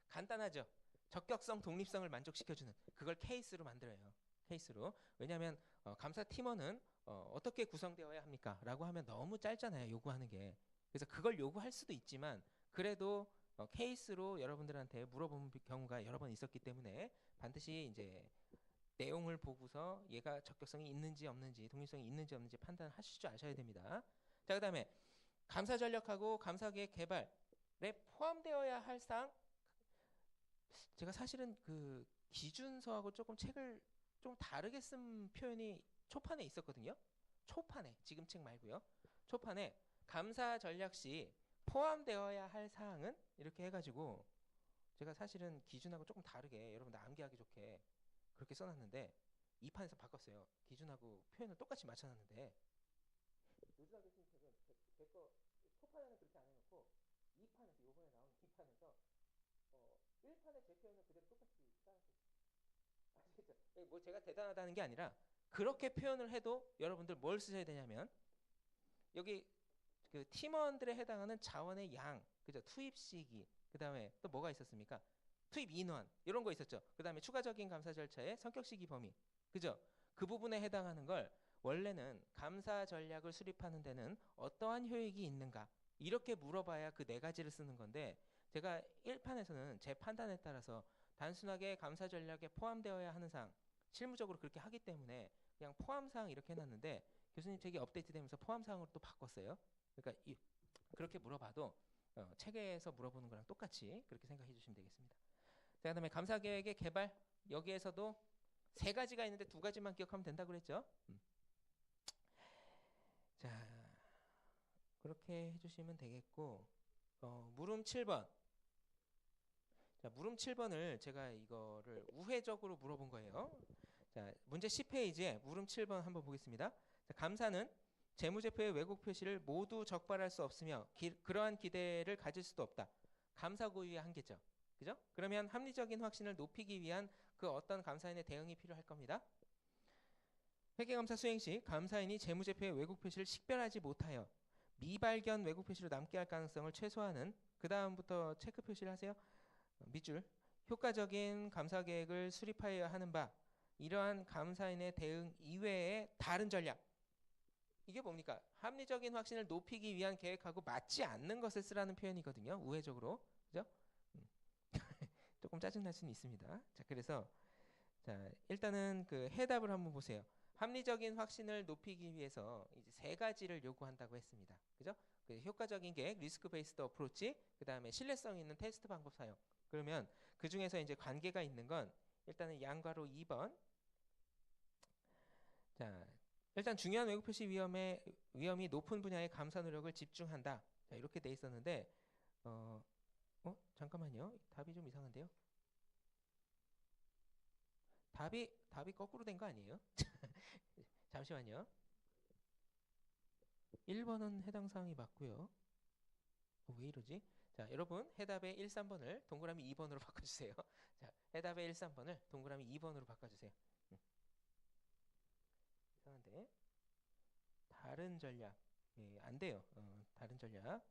간단하죠. 적격성, 독립성을 만족시켜주는 그걸 케이스로 만들어요. 케이스로. 왜냐하면 감사 팀원은 어떻게 구성되어야 합니까? 라고 하면 너무 짧잖아요. 요구하는 게. 그래서 그걸 요구할 수도 있지만 그래도 케이스로 여러분들한테 물어본 경우가 여러 번 있었기 때문에 반드시 이제 내용을 보고서 얘가 적격성이 있는지 없는지, 독립성이 있는지 없는지 판단하실 줄 아셔야 됩니다. 자, 그 다음에 감사 전략하고 감사계획 개발에 포함되어야 할 사항, 제가 사실은 그 기준서하고 조금 책을 좀 다르게 쓴 표현이 초판에 있었거든요. 초판에, 지금 책 말고요. 초판에 감사 전략 시 포함되어야 할 사항은 이렇게 해가지고 제가 사실은 기준하고 조금 다르게 여러분들 암기하기 좋게 그렇게 써놨는데 2판에서 바꿨어요. 기준하고 표현을 똑같이 맞춰놨는데 노준하 교수님 책은 제거 초판에는 그렇게 안 해놓고 2판 표현을 그대로 똑같이 따라서 아시겠죠? 뭐 제가 대단하다는 게 아니라 그렇게 표현을 해도 여러분들 뭘 쓰셔야 되냐면 여기 그 팀원들에 해당하는 자원의 양, 그죠? 투입 시기, 그 다음에 또 뭐가 있었습니까? 투입 인원 이런 거 있었죠. 그 다음에 추가적인 감사 절차의 성격 시기 범위, 그죠? 그 부분에 해당하는 걸 원래는 감사 전략을 수립하는 데는 어떠한 효익이 있는가 이렇게 물어봐야 그 네 가지를 쓰는 건데 제가 1판에서는 제 판단에 따라서 단순하게 감사 전략에 포함되어야 하는 사항 실무적으로 그렇게 하기 때문에 그냥 포함 사항 이렇게 해놨는데 교수님 책이 업데이트되면서 포함 사항으로 또 바꿨어요. 그러니까 그렇게 물어봐도 체계에서 물어보는 거랑 똑같이 그렇게 생각해 주시면 되겠습니다. 자, 그다음에 감사 계획의 개발 여기에서도 세 가지가 있는데 두 가지만 기억하면 된다고 그랬죠. 자, 그렇게 해주시면 되겠고 물음 7번. 자, 물음 7번을 제가 이거를 우회적으로 물어본 거예요. 자, 문제 10페이지에 물음 7번 한번 보겠습니다. 자, 감사는 재무제표의 왜곡 표시를 모두 적발할 수 없으며 그러한 기대를 가질 수도 없다. 감사 고유의 한계죠. 그죠? 그러면 합리적인 확신을 높이기 위한 그 어떤 감사인의 대응이 필요할 겁니다. 회계감사 수행 시 감사인이 재무제표의 왜곡 표시를 식별하지 못하여 미발견 왜곡 표시로 남게 할 가능성을 최소화하는 그 다음부터 체크 표시를 하세요. 밑줄 효과적인 감사 계획을 수립하여야 하는 바 이러한 감사인의 대응 이외의 다른 전략 이게 뭡니까? 합리적인 확신을 높이기 위한 계획하고 맞지 않는 것을 쓰라는 표현이거든요. 우회적으로 그죠? 조금 짜증날 수는 있습니다. 자, 그래서 자, 일단은 그 해답을 한번 보세요. 합리적인 확신을 높이기 위해서 이제 세 가지를 요구한다고 했습니다. 그죠? 그 효과적인 계획, 리스크 베이스드 어프로치, 그 다음에 신뢰성 있는 테스트 방법 사용. 그러면 그 중에서 이제 관계가 있는 건 일단은 양괄호 2번. 자, 일단 중요한 왜곡 표시 위험이 높은 분야의 감사 노력을 집중한다. 자, 이렇게 돼 있었는데, 잠깐만요. 답이 좀 이상한데요. 답이 거꾸로 된 거 아니에요? 잠시만요. 1번은 해당 사항이 맞고요. 왜 이러지? 자, 여러분 해답의 1, 3번을 동그라미 2번으로 바꿔주세요. 자, 해답의 1, 3번을 동그라미 2번으로 바꿔주세요. 이상한데 다른 전략 안 돼요. 다른 전략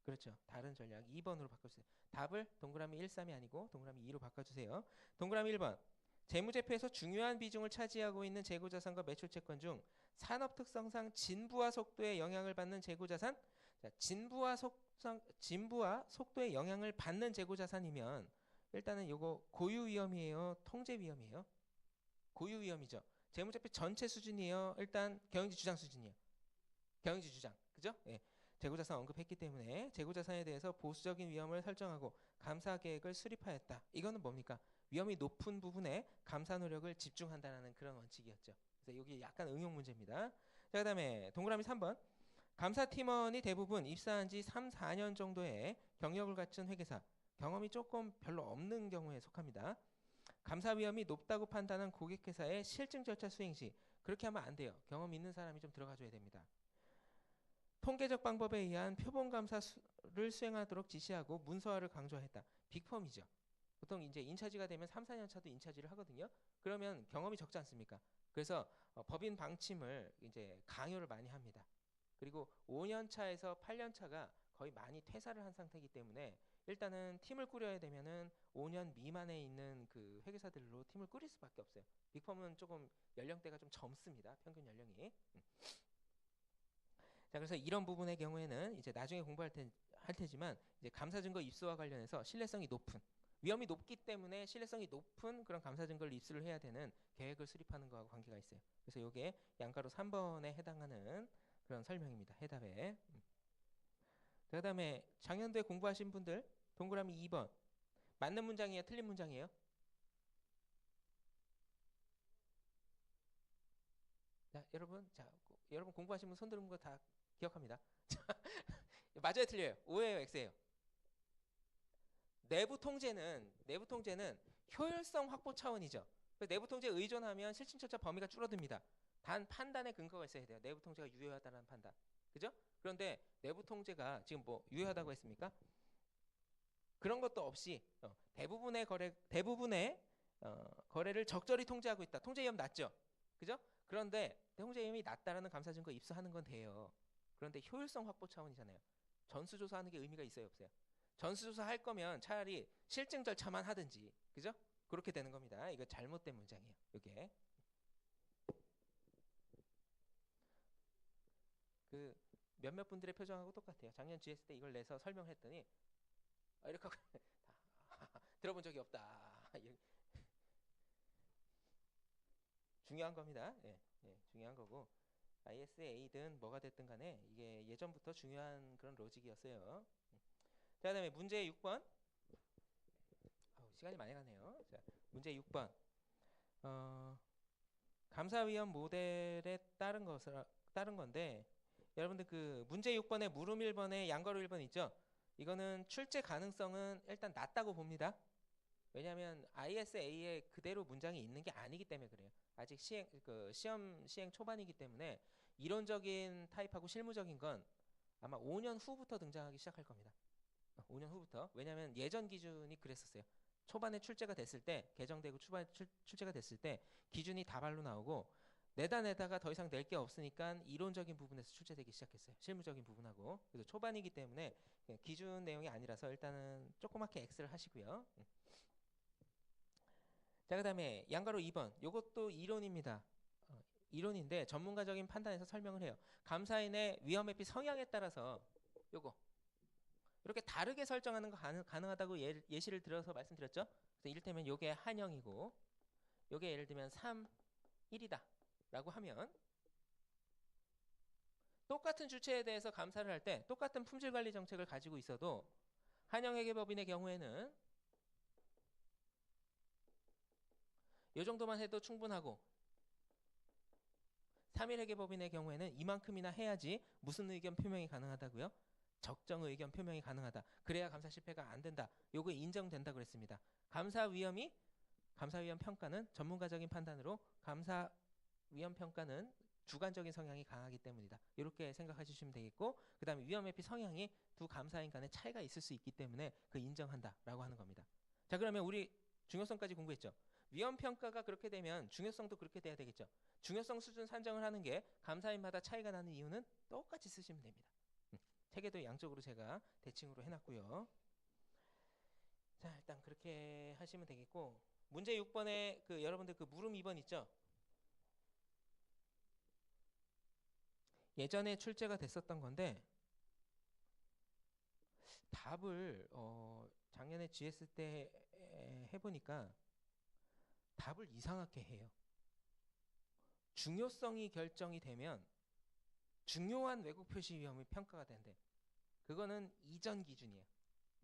그렇죠. 다른 전략 2번으로 바꿔주세요. 답을 동그라미 1, 3이 아니고 동그라미 2로 바꿔주세요. 동그라미 1번 재무제표에서 중요한 비중을 차지하고 있는 재고자산과 매출채권 중 산업 특성상 진부와 속도에 영향을 받는 재고자산. 자, 진부와 속도에 영향을 받는 재고자산이면 일단은 요거 고유 위험이에요, 통제 위험이에요? 고유 위험이죠. 재무제표 전체 수준이에요. 일단 경영지 주장 수준이에요. 경영지 주장, 그죠? 예. 재고자산 언급했기 때문에 재고자산에 대해서 보수적인 위험을 설정하고 감사 계획을 수립하였다. 이거는 뭡니까? 위험이 높은 부분에 감사 노력을 집중한다는 그런 원칙이었죠. 그래서 여기 약간 응용 문제입니다. 자, 그다음에 동그라미 3번. 감사팀원이 대부분 입사한 지 3, 4년 정도의 경력을 갖춘 회계사, 경험이 조금 별로 없는 경우에 속합니다. 감사 위험이 높다고 판단한 고객회사의 실증 절차 수행 시 그렇게 하면 안 돼요. 경험 있는 사람이 좀 들어가줘야 됩니다. 통계적 방법에 의한 표본 감사를 수행하도록 지시하고 문서화를 강조했다. 빅펌이죠. 보통 이제 인차지가 되면 3, 4년 차도 인차지를 하거든요. 그러면 경험이 적지 않습니까? 그래서 법인 방침을 이제 강요를 많이 합니다. 그리고 5년 차에서 8년 차가 거의 많이 퇴사를 한 상태이기 때문에 일단은 팀을 꾸려야 되면은 5년 미만에 있는 그 회계사들로 팀을 꾸릴 수밖에 없어요. 빅펌은 조금 연령대가 좀 젊습니다. 평균 연령이. 자, 그래서 이런 부분의 경우에는 이제 나중에 할 테지만 이제 감사 증거 입수와 관련해서 신뢰성이 높은 위험이 높기 때문에 신뢰성이 높은 그런 감사 증거를 입수를 해야 되는 계획을 수립하는 거하고 관계가 있어요. 그래서 이게 양가로 3번에 해당하는 그런 설명입니다. 해답에. 자, 그다음에 작년도에 공부하신 분들 동그라미 2번 맞는 문장이에요? 틀린 문장이에요? 자, 여러분 공부하신 분 손 드는 거 다 기억합니다. 맞아요, 틀려요? O예요, X예요? 내부 통제는 효율성 확보 차원이죠. 내부 통제에 의존하면 실질 절차 범위가 줄어듭니다. 단 판단의 근거가 있어야 돼요. 내부 통제가 유효하다는 판단. 그죠? 그런데 내부 통제가 지금 뭐 유효하다고 했습니까? 그런 것도 없이 대부분의 거래를 적절히 통제하고 있다. 통제 위험 낮죠, 그죠? 그런데 통제 위험이 낮다라는 감사 증거 입수하는 건 돼요. 그런데 효율성 확보 차원이잖아요. 전수조사하는 게 의미가 있어요, 없어요? 전수조사 할 거면 차라리 실증 절차만 하든지, 그죠? 그렇게 되는 겁니다. 이거 잘못된 문장이에요, 이게. 그 몇몇 분들의 표정하고 똑같아요. 작년 GS 때 이걸 내서 설명했더니 이렇게 하고 들어본 적이 없다. 중요한 겁니다. 예, 예, 중요한 거고 ISA든 뭐가 됐든 간에 이게 예전부터 중요한 그런 로직이었어요. 자, 그다음에 문제 6번. 시간이 많이 가네요. 자, 문제 6번. 감사위원 모델에 따른 건데 여러분들 그 문제 6번에 물음 1번에 양괄호 1번 있죠? 이거는 출제 가능성은 일단 낮다고 봅니다. 왜냐하면 ISA에 그대로 문장이 있는 게 아니기 때문에 그래요. 아직 시험 시행 초반이기 때문에 이론적인 타입하고 실무적인 건 아마 5년 후부터 등장하기 시작할 겁니다. 5년 후부터. 왜냐하면 예전 기준이 그랬었어요. 초반에 출제가 됐을 때, 개정되고 초반에 출제가 됐을 때 기준이 다발로 나오고 내다가 더 이상 낼 게 없으니까 이론적인 부분에서 출제되기 시작했어요. 실무적인 부분하고. 그래서 초반이기 때문에 기준 내용이 아니라서 일단은 조그맣게 X를 하시고요. 자, 그 다음에 양가로 2번. 요것도 이론입니다. 이론인데 전문가적인 판단에서 설명을 해요. 감사인의 위험 회피 성향에 따라서 요거 이렇게 다르게 설정하는 거 가능하다고 예시를 들어서 말씀드렸죠. 그래서 이를테면 요게 한영이고 요게 예를 들면 3, 1이다 라고 하면 똑같은 주체에 대해서 감사를 할 때 똑같은 품질관리 정책을 가지고 있어도 한영회계법인의 경우에는 요 정도만 해도 충분하고 3.1회계법인의 경우에는 이만큼이나 해야지 무슨 의견 표명이 가능하다고요? 적정 의견 표명이 가능하다. 그래야 감사 실패가 안 된다. 요거 인정된다 그랬습니다. 감사위원 평가는 전문가적인 판단으로 감사위원 평가는 주관적인 성향이 강하기 때문이다. 이렇게 생각해 주시면 되겠고 그 다음에 위험 회피 성향이 두 감사인 간의 차이가 있을 수 있기 때문에 그 인정한다라고 하는 겁니다. 자, 그러면 우리 중요성까지 공부했죠. 위험 평가가 그렇게 되면 중요성도 그렇게 돼야 되겠죠. 중요성 수준 산정을 하는 게 감사인마다 차이가 나는 이유는 똑같이 쓰시면 됩니다. 책에도 양쪽으로 제가 대칭으로 해놨고요. 자, 일단 그렇게 하시면 되겠고 문제 6번에 그 여러분들 그 물음 2번 있죠? 예전에 출제가 됐었던 건데 답을 작년에 GS 때 해보니까 답을 이상하게 해요. 중요성이 결정이 되면 중요한 왜곡 표시 위험이 평가가 된대. 그거는 이전 기준이에요.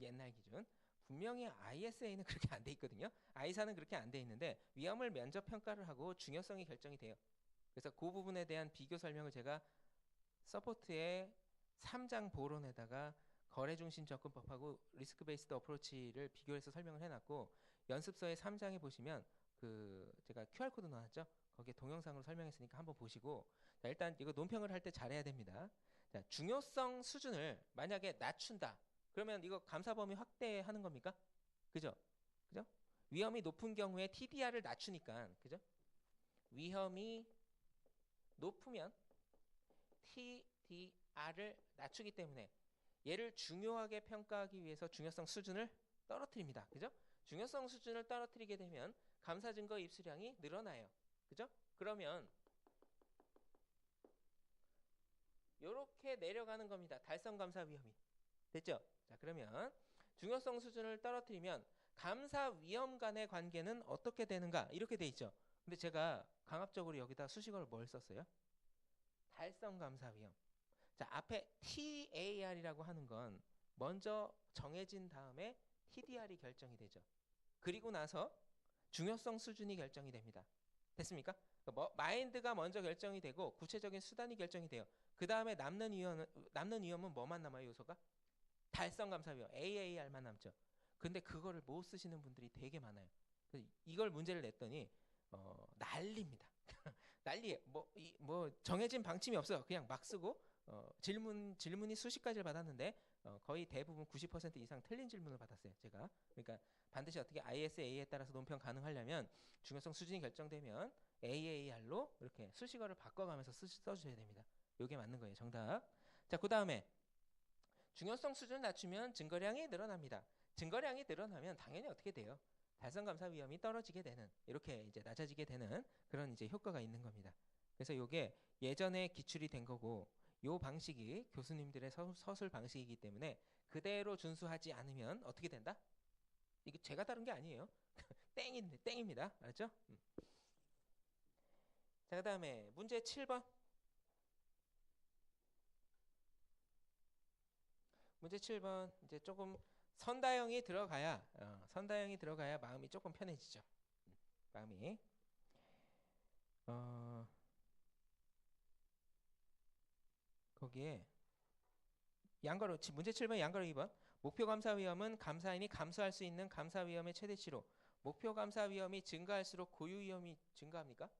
옛날 기준. 분명히 ISA는 그렇게 안 돼 있거든요. ISA는 그렇게 안 돼 있는데 위험을 면접 평가를 하고 중요성이 결정이 돼요. 그래서 그 부분에 대한 비교 설명을 제가 서포트의 3장 보론에다가 거래중심 접근법하고 리스크 베이스드 어프로치를 비교해서 설명을 해놨고 연습서의 3장에 보시면 그 제가 QR코드 넣어놨죠. 거기에 동영상으로 설명했으니까 한번 보시고 자, 일단 이거 논평을 할 때 잘해야 됩니다. 자, 중요성 수준을 만약에 낮춘다. 그러면 이거 감사 범위 확대하는 겁니까? 그죠? 그죠? 위험이 높은 경우에 TDR을 낮추니까 그죠? 위험이 높으면 TDR을 낮추기 때문에 얘를 중요하게 평가하기 위해서 중요성 수준을 떨어뜨립니다. 그죠? 중요성 수준을 떨어뜨리게 되면 감사 증거 입수량이 늘어나요. 그죠? 그러면 이렇게 내려가는 겁니다. 달성 감사 위험이. 됐죠? 자, 그러면 중요성 수준을 떨어뜨리면 감사 위험 간의 관계는 어떻게 되는가? 이렇게 돼 있죠. 근데 제가 강압적으로 여기다 수식어를 뭘 썼어요? 달성 감사 위험. 자, 앞에 TAR이라고 하는 건 먼저 정해진 다음에 TDR이 결정이 되죠. 그리고 나서 중요성 수준이 결정이 됩니다. 됐습니까? 마인드가 먼저 결정이 되고 구체적인 수단이 결정이 돼요. 그 다음에 남는 위험은 뭐만 남아요? 요소가? 달성 감사 위험 AAR만 남죠. 근데 그거를 못 쓰시는 분들이 되게 많아요. 이걸 문제를 냈더니 난리입니다. 난리예요. 뭐 정해진 방침이 없어요. 그냥 막 쓰고 질문이 수십 가지를 받았는데 거의 대부분 90% 이상 틀린 질문을 받았어요. 제가. 그러니까 반드시 어떻게 ISA에 따라서 논평 가능하려면 중요성 수준이 결정되면 AAR로 이렇게 수식어를 바꿔가면서 써주셔야 됩니다. 이게 맞는 거예요. 정답. 자, 그 다음에 중요성 수준을 낮추면 증거량이 늘어납니다. 증거량이 늘어나면 당연히 어떻게 돼요? 달성 감사 위험이 떨어지게 되는, 이렇게 이제 낮아지게 되는 그런 이제 효과가 있는 겁니다. 그래서 이게 예전에 기출이 된 거고, 요 방식이 교수님들의 서술 방식이기 때문에 그대로 준수하지 않으면 어떻게 된다? 이게 제가 다른 게 아니에요. 땡입니다. 알았죠? 자, 그 다음에 문제 7번. 문제 7번 이제 조금 선다형이 들어가야 마음이 조금 편해지죠. 마음이 거기에 양가로 문제 7번 양가로 2번 목표 감사 위험은 감사인이 감수할 수 있는 감사 위험의 최대치로 목표 감사 위험이 증가할수록 고유 위험이 증가합니까?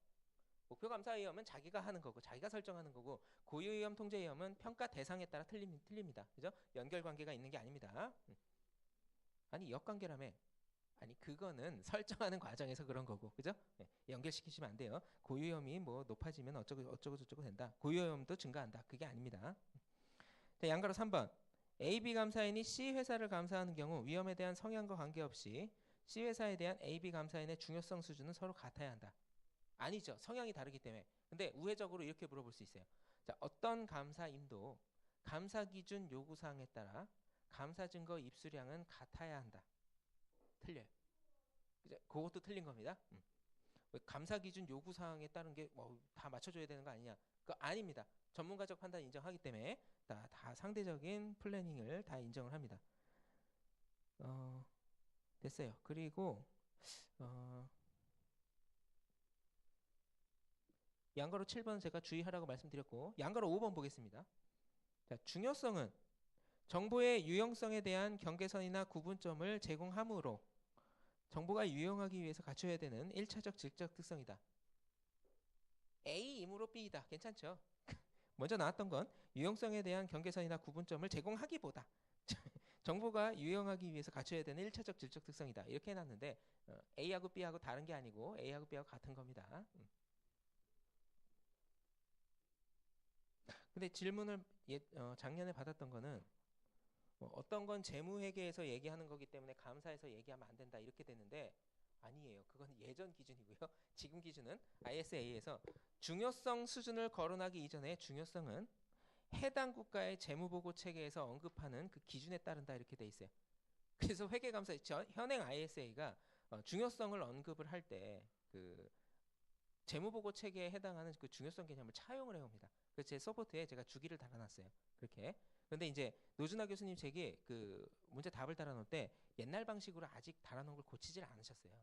목표 감사 위험은 자기가 하는 거고 자기가 설정하는 거고 고유 위험 통제 위험은 평가 대상에 따라 틀립니다. 그죠? 연결 관계가 있는 게 아닙니다. 아니 역관계라며. 아니 그거는 설정하는 과정에서 그런 거고 그죠? 네, 연결시키시면 안 돼요. 고유염이 뭐 높아지면 어쩌고 저쩌고 된다. 고유염도 증가한다. 그게 아닙니다. 자, 양가로 3번 AB 감사인이 C 회사를 감사하는 경우 위험에 대한 성향과 관계없이 C 회사에 대한 AB 감사인의 중요성 수준은 서로 같아야 한다. 아니죠. 성향이 다르기 때문에. 근데 우회적으로 이렇게 물어볼 수 있어요. 자, 어떤 감사인도 감사 기준 요구사항에 따라 감사 증거 입수량은 같아야 한다. 틀려요. 그것도 틀린 겁니다. 감사 기준 요구 사항에 따른 게 뭐 다 맞춰줘야 되는 거 아니냐? 그거 아닙니다. 전문가적 판단 인정하기 때문에 다 상대적인 플래닝을 다 인정을 합니다. 됐어요. 그리고 양가로 7번 제가 주의하라고 말씀드렸고 양가로 5번 보겠습니다. 자, 중요성은 정보의 유용성에 대한 경계선이나 구분점을 제공함으로 정보가 유용하기 위해서 갖춰야 되는 1차적 질적 특성이다. A이므로 B이다. 괜찮죠? 먼저 나왔던 건 유용성에 대한 경계선이나 구분점을 제공하기보다 정보가 유용하기 위해서 갖춰야 되는 1차적 질적 특성이다. 이렇게 해놨는데 A하고 B하고 다른 게 아니고 A하고 B하고 같은 겁니다. 근데 질문을 작년에 받았던 거는 어떤 건 재무회계에서 얘기하는 거기 때문에 감사에서 얘기하면 안 된다 이렇게 되는데 아니에요. 그건 예전 기준이고요. 지금 기준은 ISA에서 중요성 수준을 거론하기 이전에 중요성은 해당 국가의 재무보고 체계에서 언급하는 그 기준에 따른다 이렇게 돼 있어요. 그래서 회계감사 현행 ISA가 중요성을 언급을 할 때 그 재무보고 체계에 해당하는 그 중요성 개념을 차용을 해옵니다. 그래서 제 서포트에 제가 주기를 달아놨어요. 그렇게. 근데 이제 노준하 교수님 책에 그 문제 답을 달아놓을 때 옛날 방식으로 아직 달아놓은 걸 고치질 않으셨어요.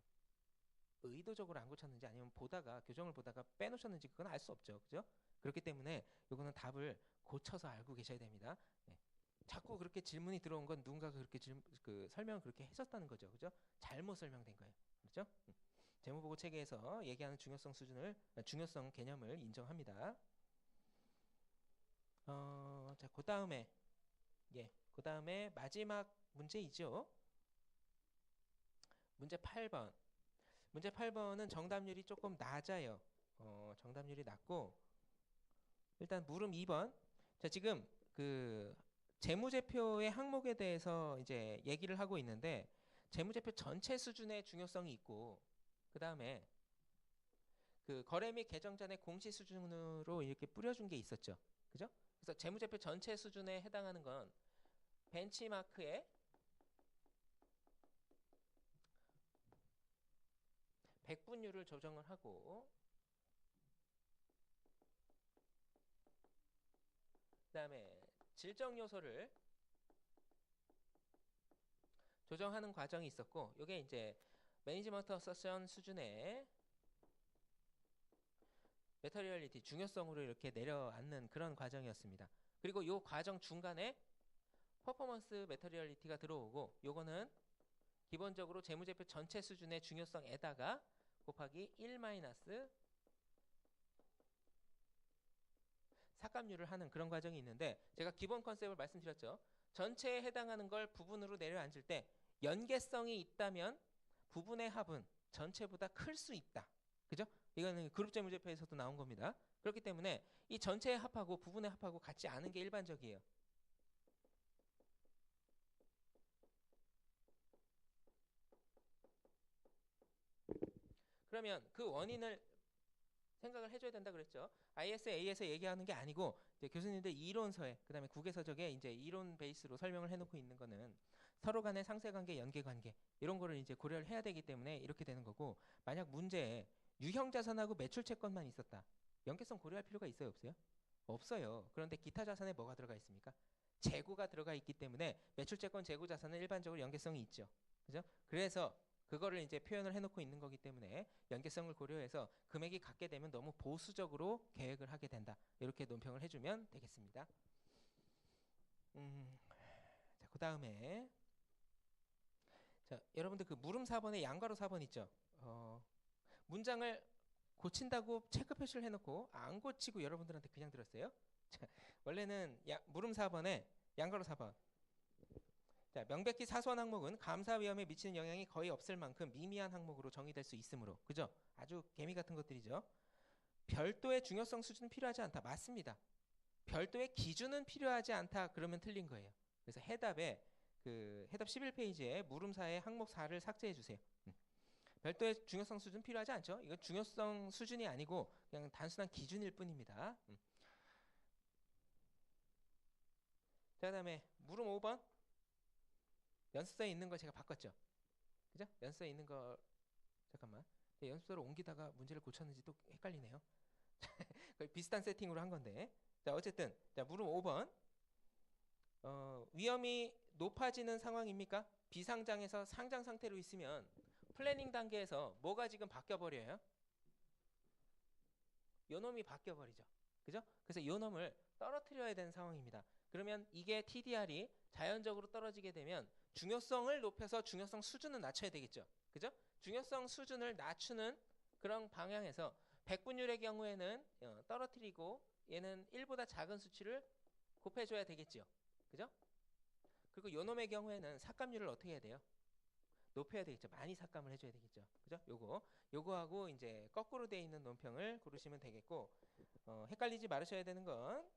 의도적으로 안 고쳤는지 아니면 보다가 교정을 보다가 빼놓으셨는지 그건 알 수 없죠. 그죠? 그렇기 때문에 이거는 답을 고쳐서 알고 계셔야 됩니다. 네. 자꾸 그렇게 질문이 들어온 건 누군가가 그렇게 설명을 그렇게 했었다는 거죠. 그죠? 잘못 설명된 거예요. 그렇죠? 재무보고 체계에서 얘기하는 중요성 개념을 인정합니다. 자, 그 다음에 마지막 문제이죠. 문제 8번. 문제 8번은 정답률이 조금 낮아요. 정답률이 낮고 일단 물음 2번. 자, 지금 그 재무제표의 항목에 대해서 이제 얘기를 하고 있는데 재무제표 전체 수준의 중요성이 있고 그 다음에 그 거래 및 계정 전의 공시 수준으로 이렇게 뿌려준 게 있었죠. 그죠? 그래서 재무제표 전체 수준에 해당하는 건 벤치마크의 백분율을 조정을 하고 그 다음에 질적 요소를 조정하는 과정이 있었고 이게 이제 매니지먼트 어서션 수준의 매터리얼리티 중요성으로 이렇게 내려앉는 그런 과정이었습니다. 그리고 이 과정 중간에 퍼포먼스 매터리얼리티가 들어오고 요거는 기본적으로 재무제표 전체 수준의 중요성에다가 곱하기 1 마이너스 삭감률을 하는 그런 과정이 있는데 제가 기본 컨셉을 말씀드렸죠. 전체에 해당하는 걸 부분으로 내려앉을 때 연계성이 있다면 부분의 합은 전체보다 클 수 있다. 그죠? 이거는 그룹재무제표에서도 나온 겁니다. 그렇기 때문에 이 전체의 합하고 부분의 합하고 같지 않은 게 일반적이에요. 그러면 그 원인을 생각을 해줘야 된다 그랬죠. ISA에서 얘기하는 게 아니고 이제 교수님들 이론서에 그다음에 국외서적에 이제 이론 베이스로 설명을 해놓고 있는 거는 서로 간의 상세관계, 연계관계 이런 거를 이제 고려를 해야 되기 때문에 이렇게 되는 거고, 만약 문제에 유형자산하고 매출채권만 있었다. 연계성 고려할 필요가 있어요, 없어요? 없어요. 그런데 기타 자산에 뭐가 들어가 있습니까? 재고가 들어가 있기 때문에 매출채권 재고자산은 일반적으로 연계성이 있죠. 그죠? 그래서 그거를 이제 표현을 해놓고 있는 거기 때문에 연계성을 고려해서 금액이 같게 되면 너무 보수적으로 계획을 하게 된다. 이렇게 논평을 해주면 되겠습니다. 자, 그 다음에 자, 여러분들 그 물음 4번에 양가로 4번 있죠. 문장을 고친다고 체크 표시를 해놓고 안 고치고 여러분들한테 그냥 들었어요. 자, 원래는 물음 4번에 양가로 4번. 자, 명백히 사소한 항목은 감사 위험에 미치는 영향이 거의 없을 만큼 미미한 항목으로 정의될 수 있으므로, 그죠? 아주 개미 같은 것들이죠. 별도의 중요성 수준은 필요하지 않다. 맞습니다. 별도의 기준은 필요하지 않다. 그러면 틀린 거예요. 그래서 해답에 그 해답 11페이지에 물음사의 항목 4를 삭제해 주세요. 별도의 중요성 수준 필요하지 않죠? 이거 중요성 수준이 아니고 그냥 단순한 기준일 뿐입니다. 자, 그다음에 물음 5번. 연습서에 있는 걸 제가 바꿨죠. 그죠? 연습서에 있는 거 잠깐만. 연습서로 옮기다가 문제를 고쳤는지 또 헷갈리네요. 거의 비슷한 세팅으로 한 건데. 자, 어쨌든 자, 물음 5번. 위험이 높아지는 상황입니까? 비상장에서 상장 상태로 있으면 플래닝 단계에서 뭐가 지금 바뀌어 버려요? 요놈이 바뀌어 버리죠. 그죠? 그래서 요놈을 떨어뜨려야 되는 상황입니다. 그러면 이게 TDR이 자연적으로 떨어지게 되면 중요성을 높여서 중요성 수준을 낮춰야 되겠죠. 그죠? 중요성 수준을 낮추는 그런 방향에서 백분율의 경우에는 떨어뜨리고 얘는 1보다 작은 수치를 곱해줘야 되겠죠. 그죠? 그리고 요놈의 경우에는 삭감률을 어떻게 해야 돼요? 높여야 되겠죠. 많이 삭감을 해줘야 되겠죠. 그죠? 요거하고 이제 거꾸로 돼 있는 논평을 고르시면 되겠고, 헷갈리지 말으셔야 되는 건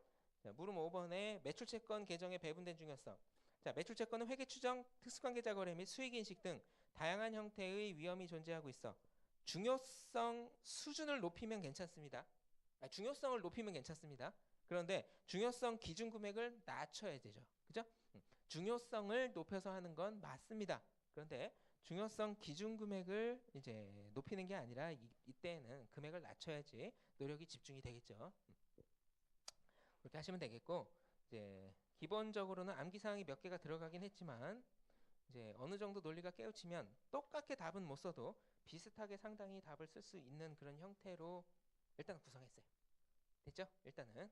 자, 물음 5번의 매출채권 계정의 배분된 중요성. 자, 매출채권은 회계추정, 특수관계자 거래 및 수익인식 등 다양한 형태의 위험이 존재하고 있어. 중요성 수준을 높이면 괜찮습니다. 중요성을 높이면 괜찮습니다. 그런데 중요성 기준 금액을 낮춰야 되죠. 그죠? 중요성을 높여서 하는 건 맞습니다. 그런데 중요성 기준 금액을 이제 높이는 게 아니라 이때는 금액을 낮춰야지 노력이 집중이 되겠죠. 그렇게 하시면 되겠고, 이제 기본적으로는 암기 사항이 몇 개가 들어가긴 했지만 이제 어느 정도 논리가 깨우치면 똑같게 답은 못 써도 비슷하게 상당히 답을 쓸 수 있는 그런 형태로 일단 구성했어요. 됐죠? 일단은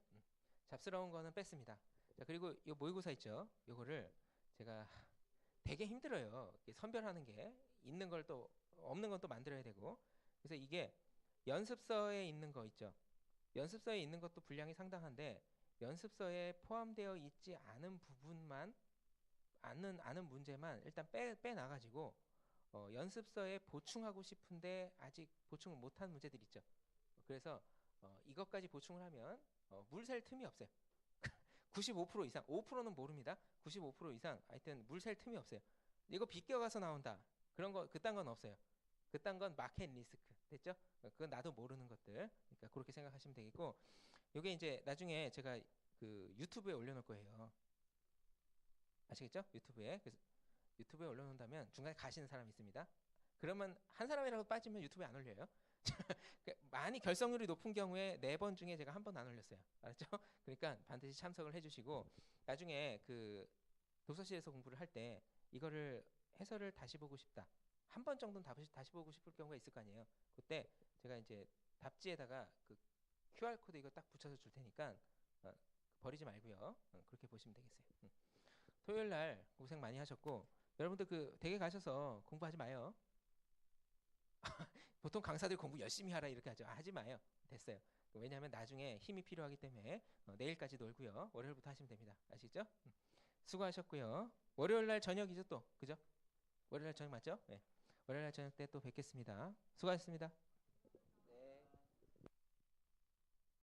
잡스러운 거는 뺐습니다. 자, 그리고 이 모의고사 있죠? 요거를 제가 되게 힘들어요. 선별하는 게 있는 걸 또 없는 건 또 만들어야 되고. 그래서 이게 연습서에 있는 거 있죠? 연습서에 있는 것도 분량이 상당한데 연습서에 포함되어 있지 않은 부분만 아는 문제만 일단 빼놔가지고 연습서에 보충하고 싶은데 아직 보충을 못한 문제들 있죠. 그래서 이것까지 보충을 하면 물 셀 틈이 없어요. 95% 이상, 5%는 모릅니다. 95% 이상 하여튼 물 셀 틈이 없어요. 이거 비껴가서 나온다. 그런 거 그딴 건 없어요. 그딴 건 마켓 리스크. 됐죠? 그건 나도 모르는 것들. 그러니까 그렇게 생각하시면 되겠고, 요게 이제 나중에 제가 그 유튜브에 올려놓을 거예요. 아시겠죠? 유튜브에. 그래서 유튜브에 올려놓는다면 중간에 가시는 사람이 있습니다. 그러면 한 사람이라도 빠지면 유튜브에 안 올려요. 많이 결성률이 높은 경우에 4번 중에 제가 한 번 안 올렸어요. 알았죠? 그러니까 반드시 참석을 해주시고 나중에 그 도서실에서 공부를 할 때 이거를 해설을 다시 보고 싶다. 한 번 정도는 다시 보고 싶을 경우가 있을 거 아니에요. 그때 제가 이제 답지에다가 그 QR 코드 이거 딱 붙여서 줄 테니까 버리지 말고요. 그렇게 보시면 되겠어요. 토요일 날 고생 많이 하셨고 여러분들 그 댁에 가셔서 공부하지 마요. 보통 강사들 공부 열심히 하라 이렇게 하죠. 하지 마요. 됐어요. 왜냐하면 나중에 힘이 필요하기 때문에 내일까지 놀고요. 월요일부터 하시면 됩니다. 아시겠죠? 수고하셨고요. 월요일 날 저녁이죠 또. 그죠? 월요일 날 저녁 맞죠? 네. 월요일 날 저녁 때 또 뵙겠습니다. 수고하셨습니다.